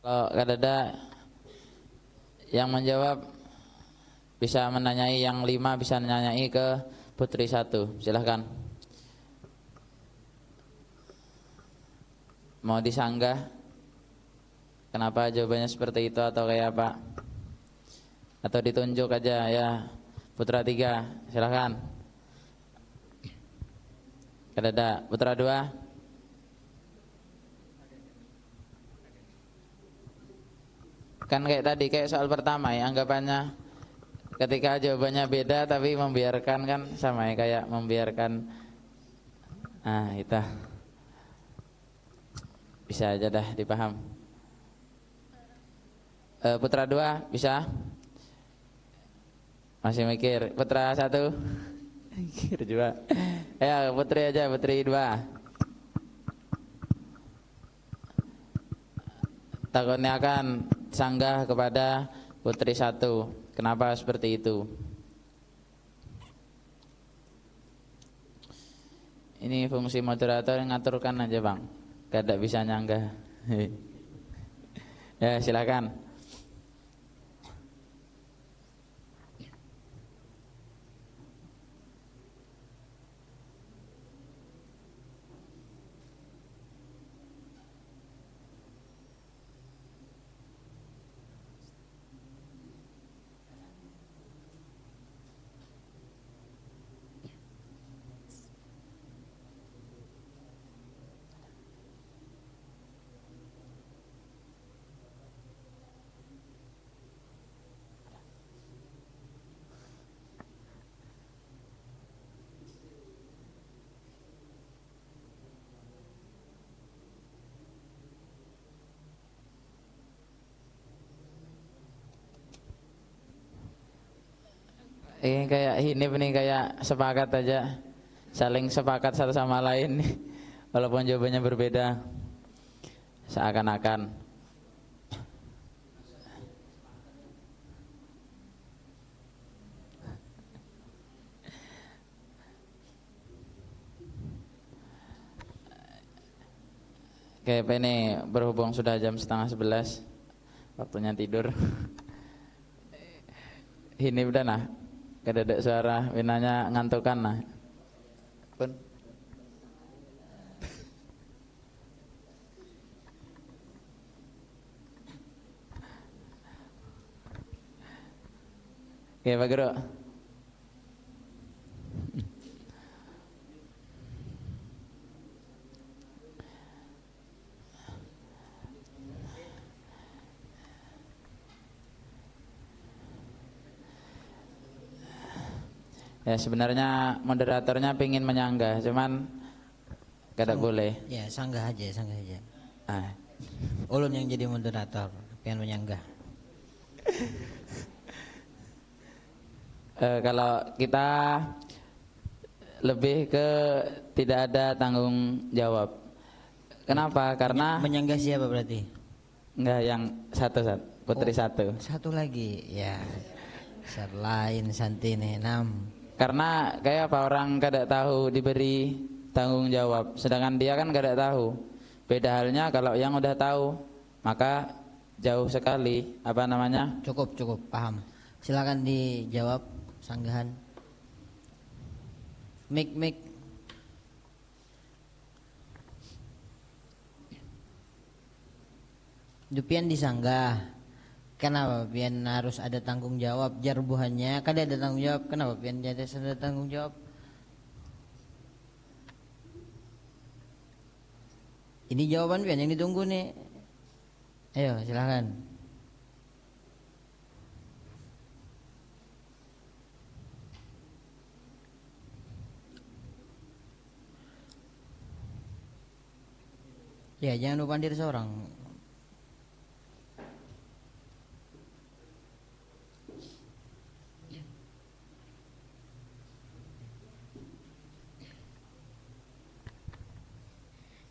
Speaker 2: Kalau ada yang menjawab bisa menanyai yang 5, bisa menanyai ke putri 1. Silahkan. Mau disanggah? Kenapa jawabannya seperti itu atau kayak apa? Atau ditunjuk aja ya. Putra 3, silahkan. Ada putra 2. Kan kayak tadi, kayak soal pertama ya, anggapannya ketika jawabannya beda tapi membiarkan kan sama ya, kayak membiarkan. Nah itu bisa aja dah dipaham. Putra 2 bisa? Masih mikir? Putra 1? Mikir juga. Ya putri aja, putri 2. Takutnya akan sanggah kepada putri 1. Kenapa seperti itu? Ini fungsi moderator yang ngaturkan aja bang, gak bisa nyanggah. Ya silakan. Ini kayak ini kayak sepakat aja, saling sepakat satu sama lain, walaupun jawabannya berbeda, seakan-akan. Kayak apa ini, berhubung sudah jam 10:30, waktunya tidur. Ini udah nah. Kededek suara winanya ngantukan nah. Pun. Oke, Pak Guru. Ya sebenarnya moderatornya pingin menyanggah, cuman kada boleh.
Speaker 6: Ya sanggah aja.
Speaker 2: Ah.
Speaker 6: Ulun yang jadi moderator, pengen menyanggah.
Speaker 2: Kalau kita lebih ke tidak ada tanggung jawab. Kenapa? Karena
Speaker 6: menyanggah siapa berarti?
Speaker 2: enggak yang satu. putri satu.
Speaker 6: Satu lagi ya. Selain Santini 6.
Speaker 2: Karena kayak apa orang kada tahu diberi tanggung jawab, sedangkan dia kan kada tahu. Beda halnya kalau yang udah tahu, maka jauh sekali apa namanya?
Speaker 6: Cukup, paham. Silakan dijawab sanggahan. Mik. Dupian disanggah. Kenapa pian harus ada tanggung jawab? Jarbuhannya kan ada tanggung jawab. Kenapa pian ada tanggung jawab? Ini jawaban pian yang ditunggu nih. Ayo silakan. Ya jangan lupa diri seorang.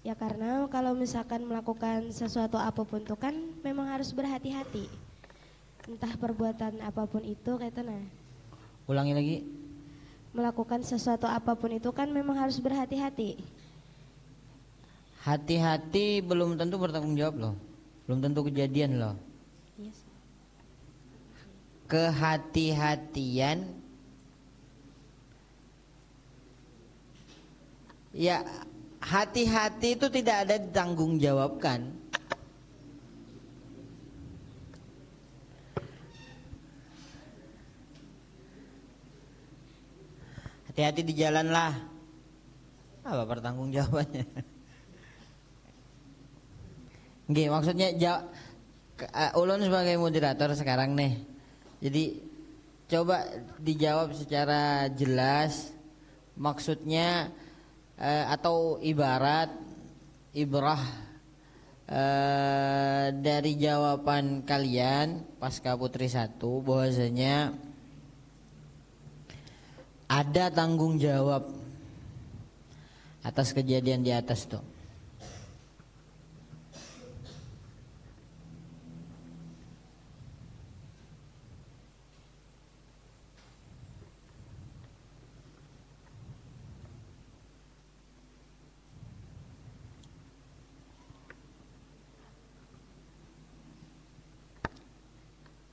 Speaker 3: Ya karena kalau misalkan melakukan sesuatu apapun itu kan memang harus berhati-hati. Entah perbuatan apapun itu kayak nah.
Speaker 6: Ulangi lagi.
Speaker 3: Melakukan sesuatu apapun itu kan memang harus berhati-hati.
Speaker 6: Hati-hati belum tentu bertanggung jawab loh. Belum tentu kejadian loh.
Speaker 3: Yes.
Speaker 6: Kehati-hatian ya, hati-hati itu tidak ada ditanggung jawabkan. Hati-hati di jalan lah. Apa pertanggung jawabannya? Nggih, maksudnya ulun sebagai moderator sekarang nih. Jadi coba dijawab secara jelas maksudnya atau ibrah dari jawaban kalian pasca putri 1 bahwasanya ada tanggung jawab atas kejadian di atas tuh.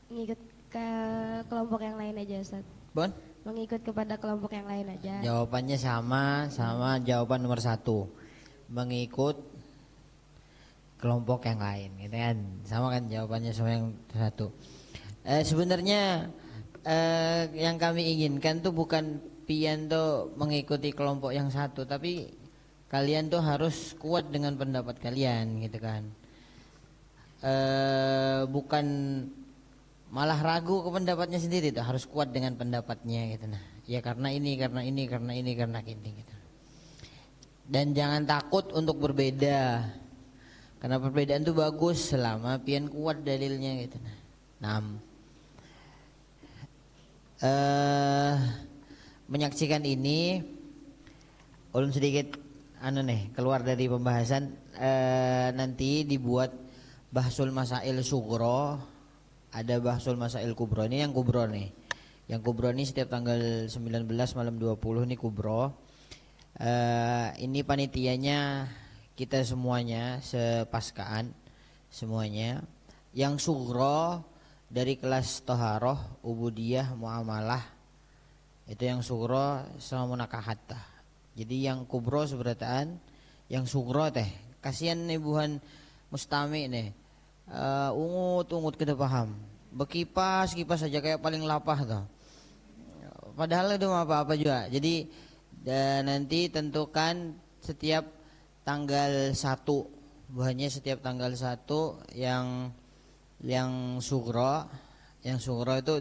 Speaker 3: Mengikut ke kelompok yang lain aja Ustaz.
Speaker 6: Bon?
Speaker 3: Mengikut kepada kelompok yang lain aja.
Speaker 6: Jawabannya sama jawaban nomor 1. Mengikut kelompok yang lain, gitu kan? Sama kan jawabannya sama yang 1. Sebenarnya yang kami inginkan tuh bukan pian tuh mengikuti kelompok yang 1, tapi kalian tuh harus kuat dengan pendapat kalian, gitu kan? Bukan malah ragu ke pendapatnya sendiri, tuh harus kuat dengan pendapatnya gitu nah. Ya karena ini karena ini gitu. Dan jangan takut untuk berbeda. Karena perbedaan itu bagus selama pian kuat dalilnya gitu nah. Menyaksikan ini ulun sedikit keluar dari pembahasan, nanti dibuat bahsul masail sugro. Ada bahsul masail kubro, ini yang kubro nih. Yang kubro ini setiap tanggal 19 malam 20 nih kubro. Ini panitianya kita semuanya sepaskaan semuanya. Yang sugro dari kelas toharoh, ubudiyah, muamalah. Itu yang sugro sama munakahat. Jadi yang kubro seberataan, yang sugro teh kasihan nih buhan mustami nih. Ungut kita paham, berkipas saja kayak paling lapah tuh. Padahal itu apa juga. Jadi nanti tentukan setiap tanggal 1, buahnya setiap tanggal 1 yang sugro itu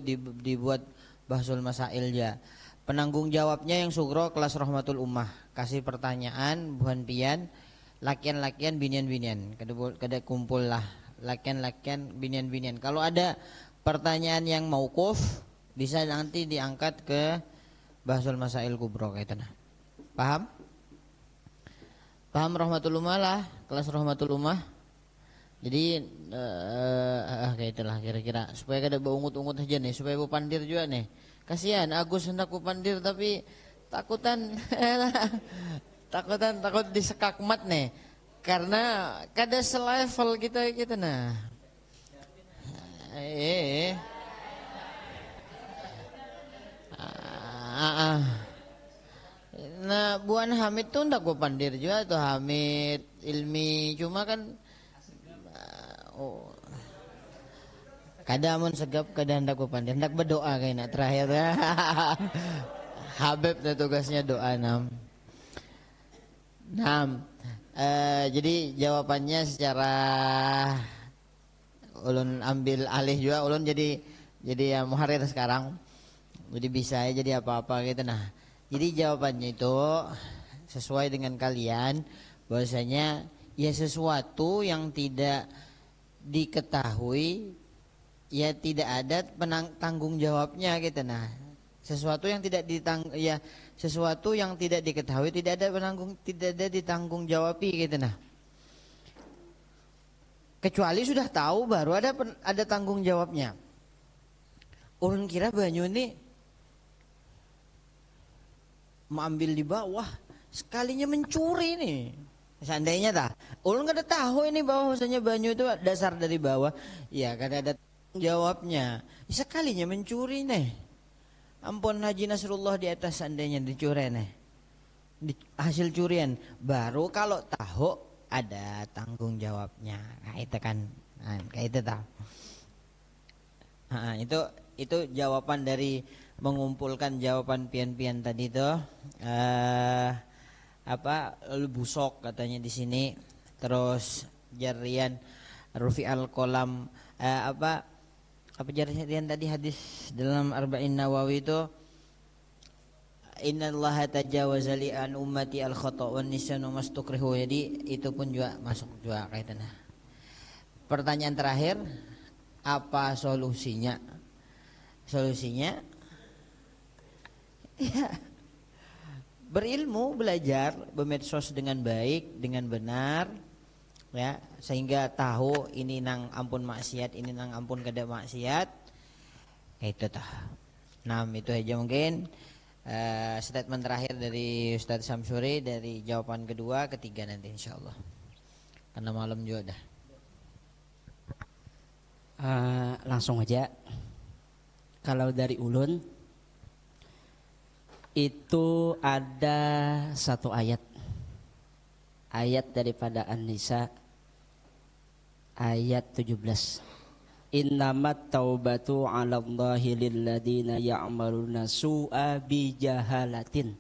Speaker 6: dibuat bahsul masail ya. Penanggung jawabnya yang sugro kelas rahmatul ummah, kasih pertanyaan buhan pian, lakian binian kada kumpul lah. Lakian binian. Kalau ada pertanyaan yang mauquf bisa nanti diangkat ke bahsul masail kubro kayak itu nah. Paham rahmatul ummah lah, kelas rahmatul ummah. Jadi kayak itulah kira-kira supaya kada beungut-ungut aja nih, supaya Pandir juga nih. Kasihan Agus hendak Pandir tapi takutan takut disekak mat nih. Karena kada selevel kita nah. Nah, Buan Hamid tuh ndak Pandir juga tuh Hamid Ilmi, cuma kan kada mun segap kada hendak Pandir, hendak berdoa kayaknya terakhir. Habib tuh tugasnya doa nam. Jadi jawabannya secara ulun ambil alih juga, ulun jadi ya muharir sekarang. Jadi bisa ya jadi apa-apa gitu nah. Jadi jawabannya itu sesuai dengan kalian bahwasanya ya sesuatu yang tidak diketahui ya tidak ada tanggung jawabnya gitu nah. Sesuatu yang tidak sesuatu yang tidak diketahui tidak ada ditanggung jawabi gitu nah. Kecuali sudah tahu baru ada tanggung jawabnya. Ulun kira banyu ini mengambil di bawah sekalinya mencuri nih. Seandainya ulun kada tahu ini bahwasanya banyu itu dasar dari bawah, ya kada ada jawabnya. Sekalinya mencuri nih. Ampun Haji Nasrullah di atas seandainya dicuri nih. Hasil curian baru kalau tahu ada tanggung jawabnya. Nah, itu kan kayak itu tahu. Itu jawaban dari mengumpulkan jawaban pian-pian tadi tuh busok katanya di sini, terus jarian Rufi al-Qalam apa jarian tadi hadis dalam Arba'in Nawawi itu innallaha tajawaza li an ummati al-khata' wan nisyanu mastukrihu. Jadi itu pun juga masuk juga kaitannya. Pertanyaan terakhir, apa solusinya? Solusinya ya, berilmu, belajar, bermedsos dengan baik, dengan benar, ya, sehingga tahu ini nang ampun maksiat, ini nang ampun kada maksiat. Itu tah. Nah, itu aja mungkin statement terakhir dari Ustadz Samsuri dari jawaban kedua, ketiga nanti insyaallah. Karena malam juga dah.
Speaker 5: Langsung aja. Kalau dari ulun itu ada satu ayat daripada An-Nisa ayat 17. Innamat taubatu 'alallahi lilladzina ya'maluna su'a bijahalatin.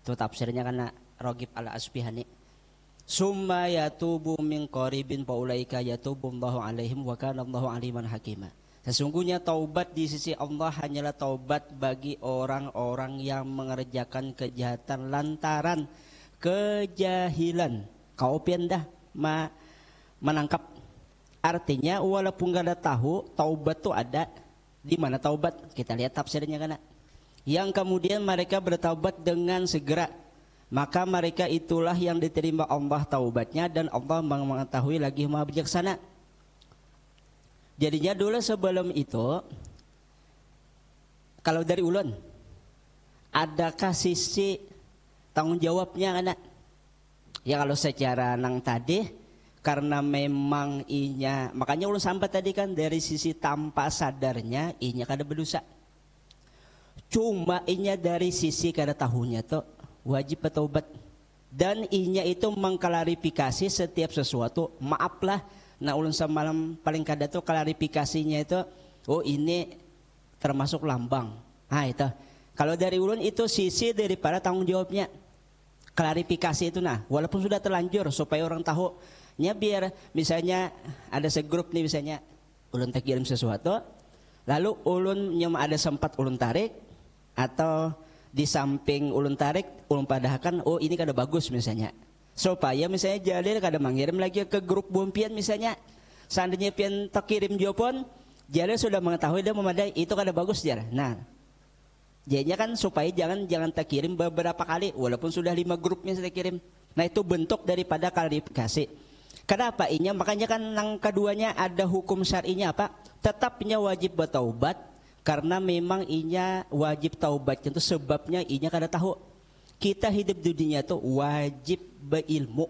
Speaker 5: Itu tafsirnya karena Ragib al-Asbihani. Summa yatubu min qaribin faulaika yatubullahu 'alaihim wa kana Allahu 'aliman hakima. Sesungguhnya taubat di sisi Allah hanyalah taubat bagi orang-orang yang mengerjakan kejahatan lantaran kejahilan. Kau pindah menangkap. Artinya walaupun gak ada tahu taubat itu ada. Di mana taubat? Kita lihat tafsirnya kan. Yang kemudian mereka bertaubat dengan segera. Maka mereka itulah yang diterima Allah taubatnya dan Allah mengetahui lagi Maha bijaksana. Jadinya dulu sebelum itu, kalau dari ulun, adakah sisi tanggung jawabnya anak? Ya kalau secara nang tadi, karena memang inya, makanya ulun sampai tadi kan dari sisi tanpa sadarnya, inya kada berdosa. Cuma inya dari sisi kada tahunya tuh wajib bertobat. Dan inya itu mengklarifikasi setiap sesuatu, maaflah. Nah ulun semalam paling kada tuh klarifikasinya itu, oh ini termasuk lambang. Nah itu, kalau dari ulun itu sisi daripada tanggung jawabnya. Klarifikasi itu nah, walaupun sudah terlanjur supaya orang tahu. Nya biar misalnya ada segrup nih misalnya, ulun kirim sesuatu, lalu ulun nyama ada sempat ulun tarik, atau di samping ulun tarik, ulun padahkan, oh ini kada bagus misalnya. Supaya misalnya Jalil kada mengirim lagi ke grup bumpian misalnya. Seandainya pian tak kirim jawaban, Jalil sudah mengetahui dan memadai itu kada bagus jar. Nah, jadinya kan supaya jangan tak kirim beberapa kali walaupun sudah 5 grupnya saya kirim. Nah, itu bentuk daripada klarifikasi. Kenapa inya? Makanya kan yang keduanya ada hukum syar'inya apa? Tetapnya wajib bertaubat karena memang inya wajib taubat itu sebabnya inya kada tahu. Kita hidup di dunia tuh wajib berilmu.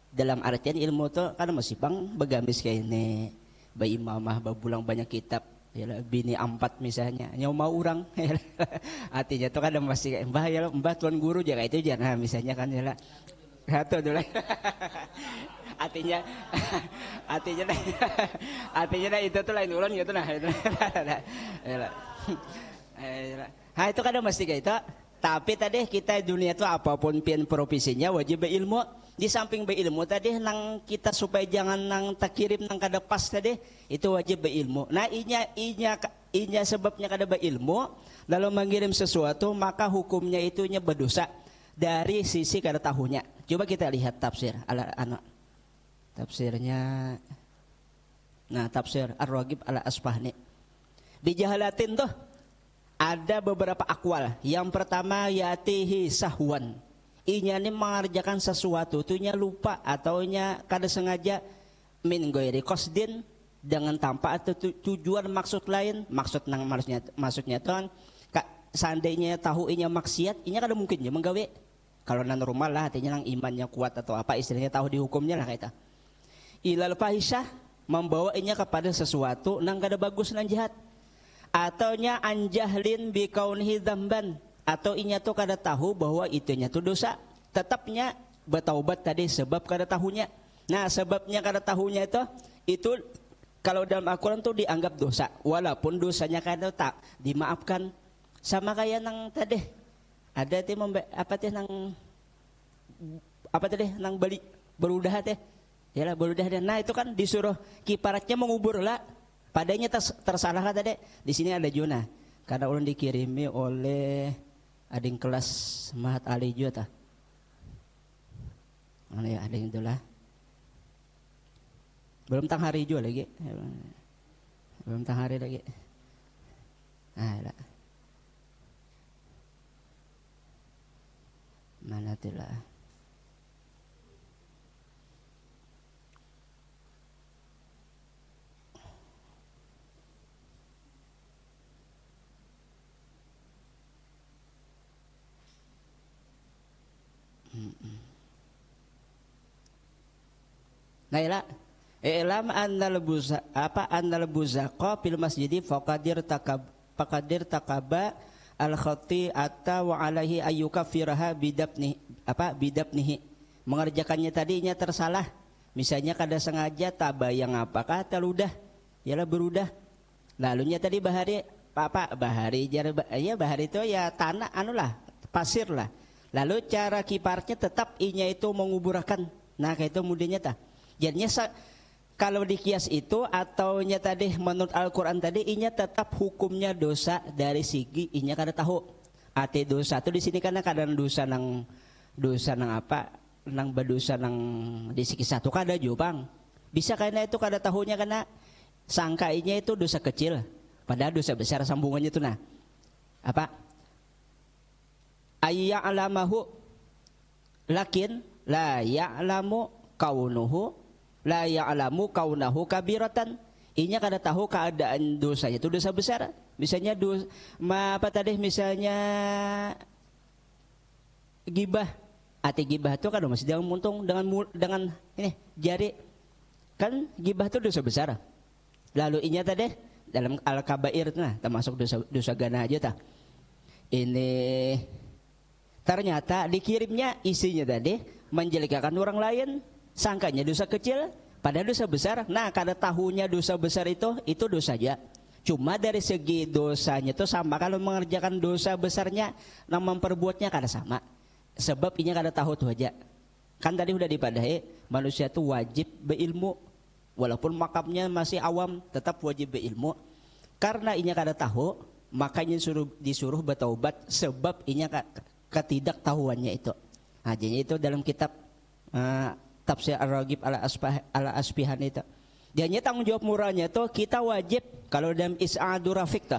Speaker 5: Dalam artian ilmu tuh karena masih bang begamis kayak ini, beimamah, bebulang banyak kitab. Ya bini 4 misalnya, nyawa mau orang. Artinya tuh kan masih mbah ya mbah tuan guru jaga itu jangan misalnya kan ya satu dulu. artinya itu tuh lain ulun gitu nah. Nah itu kadang mesti kayak itu. Tapi tadi kita dunia itu apapun pian profesinya wajib berilmu. Di samping berilmu tadi nang kita supaya jangan nang takirim nang kada pas tadi itu wajib berilmu. Nah inya sebabnya kada berilmu lalu mengirim sesuatu maka hukumnya itunya berdosa dari sisi kada tahunya. Coba kita lihat tafsir tafsirnya. Nah tafsir Ar-Raghib Al-Asfahani. Di jahalatin tuh ada beberapa akwal. Yang pertama yatihi sahwan. Inya ini mengerjakan sesuatu tunya lupa atau nya kada sengaja min ghairi qasdin dengan tanpa atau tujuan maksud lain. Maksudnya tuh seandainya tahu inya maksiat, inya kada mungkin ya menggawe. Kalau nan normal lah artinya nang imannya kuat atau apa istilahnya tahu dihukumnya lah kaita. Ilal fahisyah membawa inya kepada sesuatu nang kada bagus nan jahat. Atau nya anjahlin bi kaunihi dzamban atau inya tuh kada tahu bahwa itunya tuh dosa. Tetapnya bertaubat tadi sebab kada tahunya. Nah, sebabnya kada tahunya itu kalau dalam Al-Qur'an tuh dianggap dosa walaupun dosanya kada tak dimaafkan. Sama kayak nang tadi ada teh nang bali berudah teh. Yalah berudah deh. Nah, itu kan disuruh kiparatnya mengubur lah. Padanya tersalah kan tadi. Di sini ada Juna. Karena ulun dikirimi oleh ading kelas Mahat Ali juga. Mana ya ading itulah. Belum tang hari juga lagi. Belum tang hari lagi. Nah, lah. Mana tuh lah. Nah, ilam annal buzaqa fil masjidi faqadir takaba al khati'ata wa alaihi ayyukaffiraha bidabnihi. Mengerjakannya tadinya tersalah. Misalnya kada sengaja tabayang apakah teludah. Yalah berudah. Lalunya tadi bahari itu ya tanah anulah, pasir lah. Lalu cara kiparnya tetap inya itu menguburkan. Nah, kayak itu mudahnya tah. Jadinya kalau dikias itu atau nya tadi menurut Al-Qur'an tadi inya tetap hukumnya dosa dari segi inya kada tahu. Ate dosa itu di sini karena kadang dosa nang apa? Nang berdosa nang di segi satu kada jubang. Bisa karena itu kada tahunya karena sangka inya itu dosa kecil. Padahal dosa besar sambungannya itu nah. Apa? Ayya'lamahu lakin la ya'lamu kaunuhu la ya'lamu kaunahu kabiratan. Inya kada tahu keadaan dosanya itu dosa besar. Misalnya misalnya gibah. Ati gibah itu kan masih dengan muntung dengan ini jari. Kan gibah itu dosa besar. Lalu inya tadi dalam al-kabair nah termasuk dosa gana aja tah. Ini ternyata dikirimnya isinya tadi menjelekkan orang lain. Sangkanya dosa kecil, padahal dosa besar. Nah, kada tahunya dosa besar itu dosa aja. Cuma dari segi dosanya itu sama. Kalau mengerjakan dosa besarnya, nah memperbuatnya kada sama. Sebab inya kada tahu tuh aja. Kan tadi udah dipadahi, manusia itu wajib berilmu. Walaupun makamnya masih awam, tetap wajib berilmu. Karena inya kada tahu, makanya disuruh bertaubat. Sebab inya ketidaktahuannya itu. Nah, jadi itu dalam kitab Tafsir Ar-Raghib Al-Asfahani itu. Dianya tanggung jawab murahnya itu kita wajib kalau dalam Is'adur Rafiq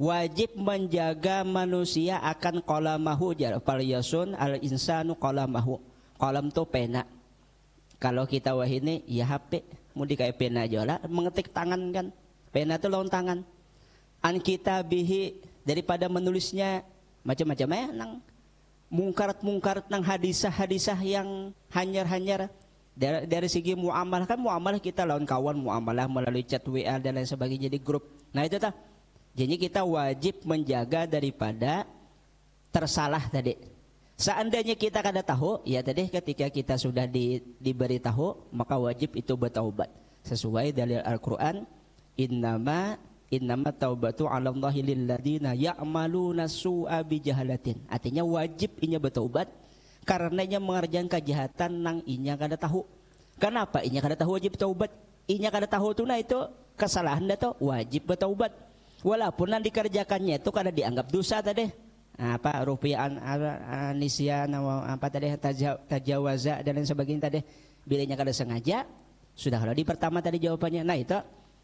Speaker 5: wajib menjaga manusia akan qalamahu jar fal yasun al insanu qalamahu. Qalam itu pena. Kalau kita wah ini ya HP, mau kayak pena aja lah, mengetik tangan kan. Pena itu lawan tangan. An kita bihi daripada menulisnya macam-macam ya nang mungkarat nang hadisah yang hanyar dari segi muamalah kan muamalah kita lawan kawan muamalah melalui chat WA dan lain sebagainya di grup. Nah itu tah. Jadi kita wajib menjaga daripada tersalah tadi. Seandainya kita kada tahu, ya tadi ketika kita sudah diberi tahu, maka wajib itu bertaubat. Sesuai dalil Al-Quran, innama taubatu 'alallahi lilladzina ya'maluna su'a bijahalatin. Artinya wajib inya bertaubat karena inya mengerjakan kejahatan nang inya kada tahu. Kenapa inya kada tahu wajib taubat? Inya kada tahu tu nah itu kesalahan dah tu wajib bertaubat. Walaupun yang dikerjakannya itu kada dianggap dosa tadi. Apa rupiah nisyan apa tadi tajawaza dan lain sebagainya tadi. Bilanya kada sengaja sudah kalau di pertama tadi jawabannya. Nah itu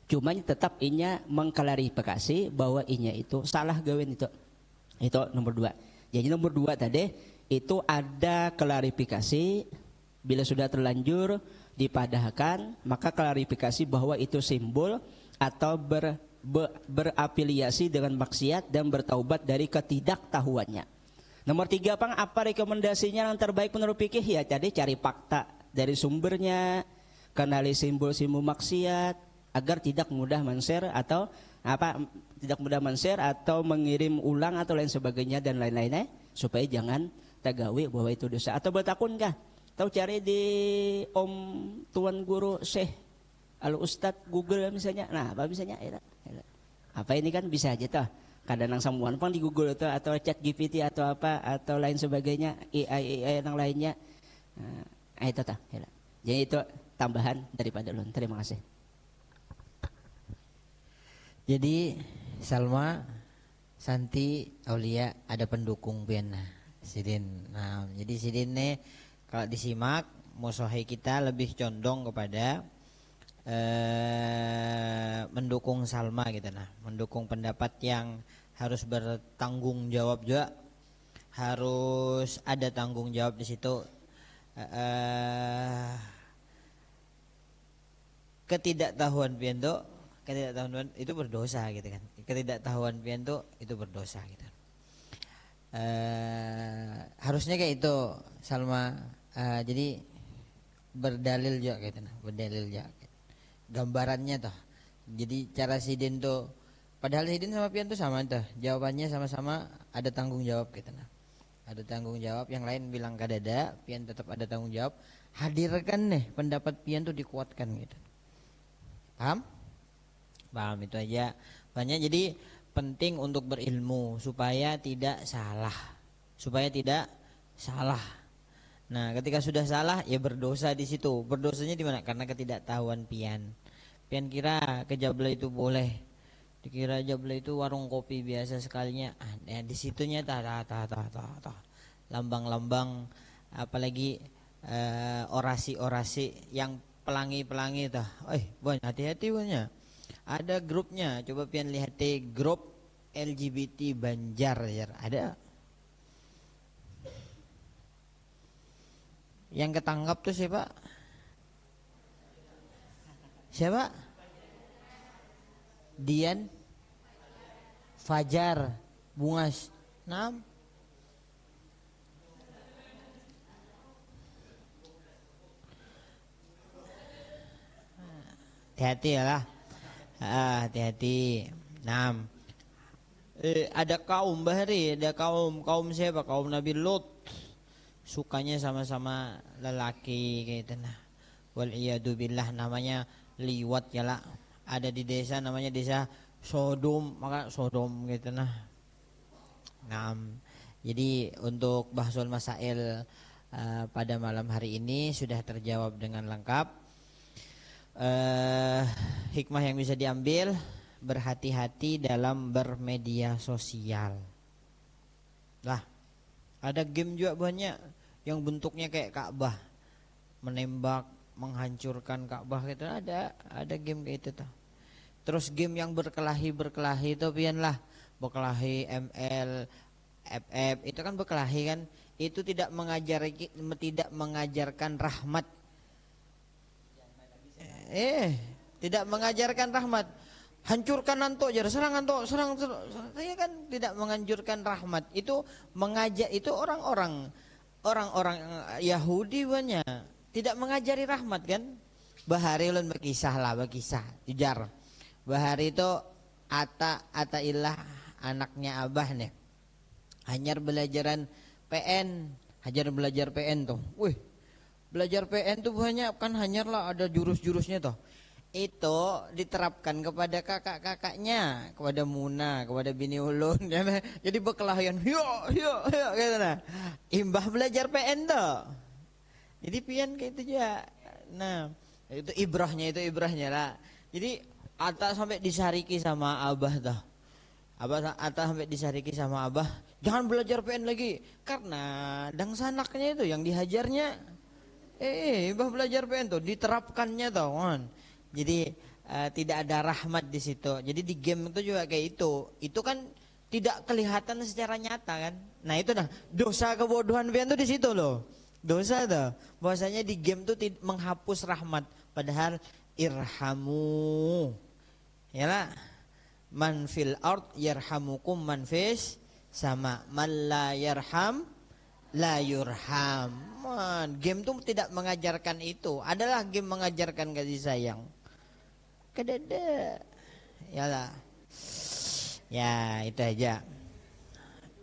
Speaker 5: cuma tetap inya mengklarifikasi bahwa inya itu salah gawin itu. Itu nomor 2. Jadi nomor 2 tadi itu ada klarifikasi bila sudah terlanjur dipadahkan maka klarifikasi bahwa itu simbol atau berafiliasi dengan maksiat dan bertaubat dari ketidaktahuannya. Nomor 3 apa rekomendasinya yang terbaik menurut fikih ya tadi cari fakta dari sumbernya, kenali simbol-simbol maksiat agar tidak mudah men-share atau mengirim ulang atau lain sebagainya dan lain-lainnya supaya jangan tagawi bahwa itu dosa atau bertakun kah? Tahu cari di Om Tuan Guru Syekh Al Ustadz Google misalnya. Nah, apa misalnya? Apa ini kan bisa aja toh. Kadang nang samuan pang di Google atau chat GPT atau apa atau lain sebagainya, AI yang lainnya. Nah, itu toh. Jadi itu tambahan daripada ulun. Terima kasih.
Speaker 6: Jadi Salma, Santi, Aulia ada pendukung pian Sidin. Nah, jadi Sidin nih kalau disimak musuhi kita lebih condong kepada mendukung Salma gitu nah, mendukung pendapat yang harus bertanggung jawab juga, harus ada tanggung jawab di situ. Ketidaktahuan pianto, ketidaktahuan itu berdosa gitu kan, ketidaktahuan pianto itu berdosa gitu. Harusnya kayak itu Salma, jadi berdalil juga gitu nah, berdalil juga. Gambarannya toh. Jadi cara Sidin tuh padahal Sidin sama Pian tuh sama tuh. Jawabannya sama-sama ada tanggung jawab gitu nah. Ada tanggung jawab, yang lain bilang kadada, Pian tetap ada tanggung jawab. Hadirkan nih pendapat Pian tuh dikuatkan gitu. Paham? Paham itu aja. Banyak jadi penting untuk berilmu supaya tidak salah. Supaya tidak salah. Nah, ketika sudah salah ya berdosa di situ. Berdosanya di mana? Karena ketidaktahuan Pian. Pian kira ke Jabla itu boleh. Dikira Jabla itu warung kopi biasa sekalinya. Di situnya lambang-lambang apalagi orasi-orasi yang pelangi-pelangi tah. Banyak hati-hati banyak. Ada grupnya. Coba Pian lihat grup LGBT Banjar ya. Ada. Yang ketangkap tuh siapa? Siapa? Dian Fajar Bungas 6. Hati-hati ya lah. Hati-hati. 6. Ada kaum Bahari, ada kaum siapa? Kaum Nabi Lut. Sukanya sama-sama lelaki gitu nah. Wal iyadu billah, namanya liwat ya lah. Ada di desa namanya desa Sodom, maka Sodom gitu nah. Jadi untuk bahasul masail pada malam hari ini sudah terjawab dengan lengkap. Hikmah yang bisa diambil, berhati-hati dalam bermedia sosial. Lah, ada game juga banyak yang bentuknya kayak Ka'bah, menembak, menghancurkan Ka'bah gitu. Ada game kayak itu tuh. Terus game yang berkelahi itu pian lah, berkelahi ML, FF itu kan berkelahi kan, itu tidak mengajarkan rahmat tidak mengajarkan rahmat. Hancurkan antuk, serang antuk, serang. Saya kan tidak menganjurkan rahmat. Itu mengajak, itu orang-orang Yahudi banyak tidak mengajari rahmat kan. Bahari ulun berkisah, jujar. Bahari itu ata ilah anaknya abah nih. Hanyar belajaran PN, belajar PN tuh. Wih, belajar PN tuh banyak kan, hanyarlah ada jurus-jurusnya tuh. Itu diterapkan kepada kakak-kakaknya, kepada Muna, kepada bini ulun. Jadi berkelahian, yo gitu nah. Imbah belajar PN tuh. Jadi pian kayak itu aja. Nah, itu ibrahnya lah. Jadi Ata sampai disariki sama abah tuh. Ata sampai disariki sama abah, jangan belajar PN lagi karena dang sanaknya itu yang dihajarnya. Imbah belajar PN tuh diterapkannya tuh kan. Jadi tidak ada rahmat di situ. Jadi di game itu juga kayak itu. Itu kan tidak kelihatan secara nyata kan. Nah itu nah dosa kebodohan pian tuh di situ loh. Dosa tuh. Bahwasanya di game tuh menghapus rahmat. Padahal irhamu. Yalah. Man fil ard yarhamukum man fis sama. Man la yarham la yurham. Game tuh tidak mengajarkan itu. Adalah game mengajarkan kasih sayang. Kedede. Yalah. Ya, itu aja.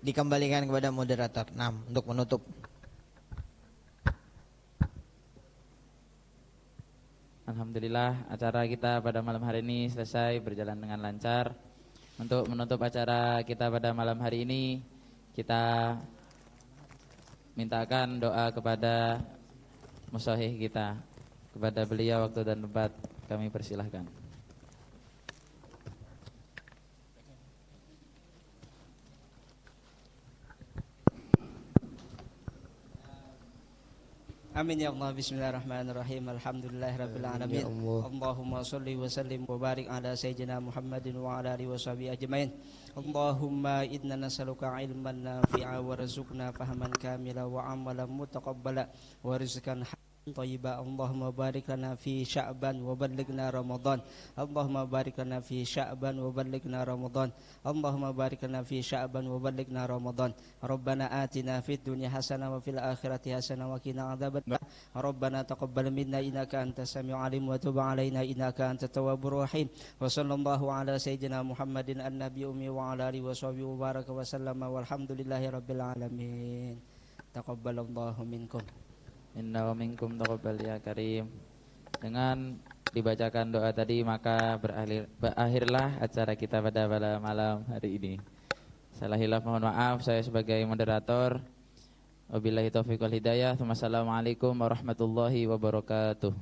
Speaker 6: Dikembalikan kepada moderator. 6 untuk menutup.
Speaker 2: Alhamdulillah, acara kita pada malam hari ini selesai berjalan dengan lancar. Untuk menutup acara kita pada malam hari ini, kita mintakan doa kepada musyahih kita. Kepada beliau waktu dan tempat kami persilahkan.
Speaker 5: Amin ya Allah. Bismillahirrahmanirrahim. Alhamdulillahirabbil alamin. Allahumma shalli wa sallim wa barik ala sayyidina Muhammadin wa ala alihi washabihi ajmain. Allahumma inna nas'aluka ilman nafi'a wa rizqna fahaman kamila wa amalan mutaqabbala wa rizqan طيبا اللهم بارك لنا في شعبان وبلغنا رمضان اللهم بارك لنا في شعبان وبلغنا رمضان اللهم بارك لنا في شعبان وبلغنا رمضان ربنا آتنا في الدنيا حسنة وفي الآخرة حسنة وقنا عذاب النار ربنا تقبل منا إنك أنت السميع العليم وتب علينا إنك أنت التواب الرحيم وصلى الله على سيدنا محمد النبي أمي وعلى آله وصحبه وبارك وسلم والحمد لله رب العالمين تقبل الله منكم.
Speaker 2: Inna wa minkum taqabbal ya karim. Dengan dibacakan doa tadi maka berakhirlah acara kita pada malam hari ini. Salah hilaf mohon maaf, saya sebagai moderator. Wabillahi taufiq wal hidayah. Wassalamualaikum warahmatullahi wabarakatuh.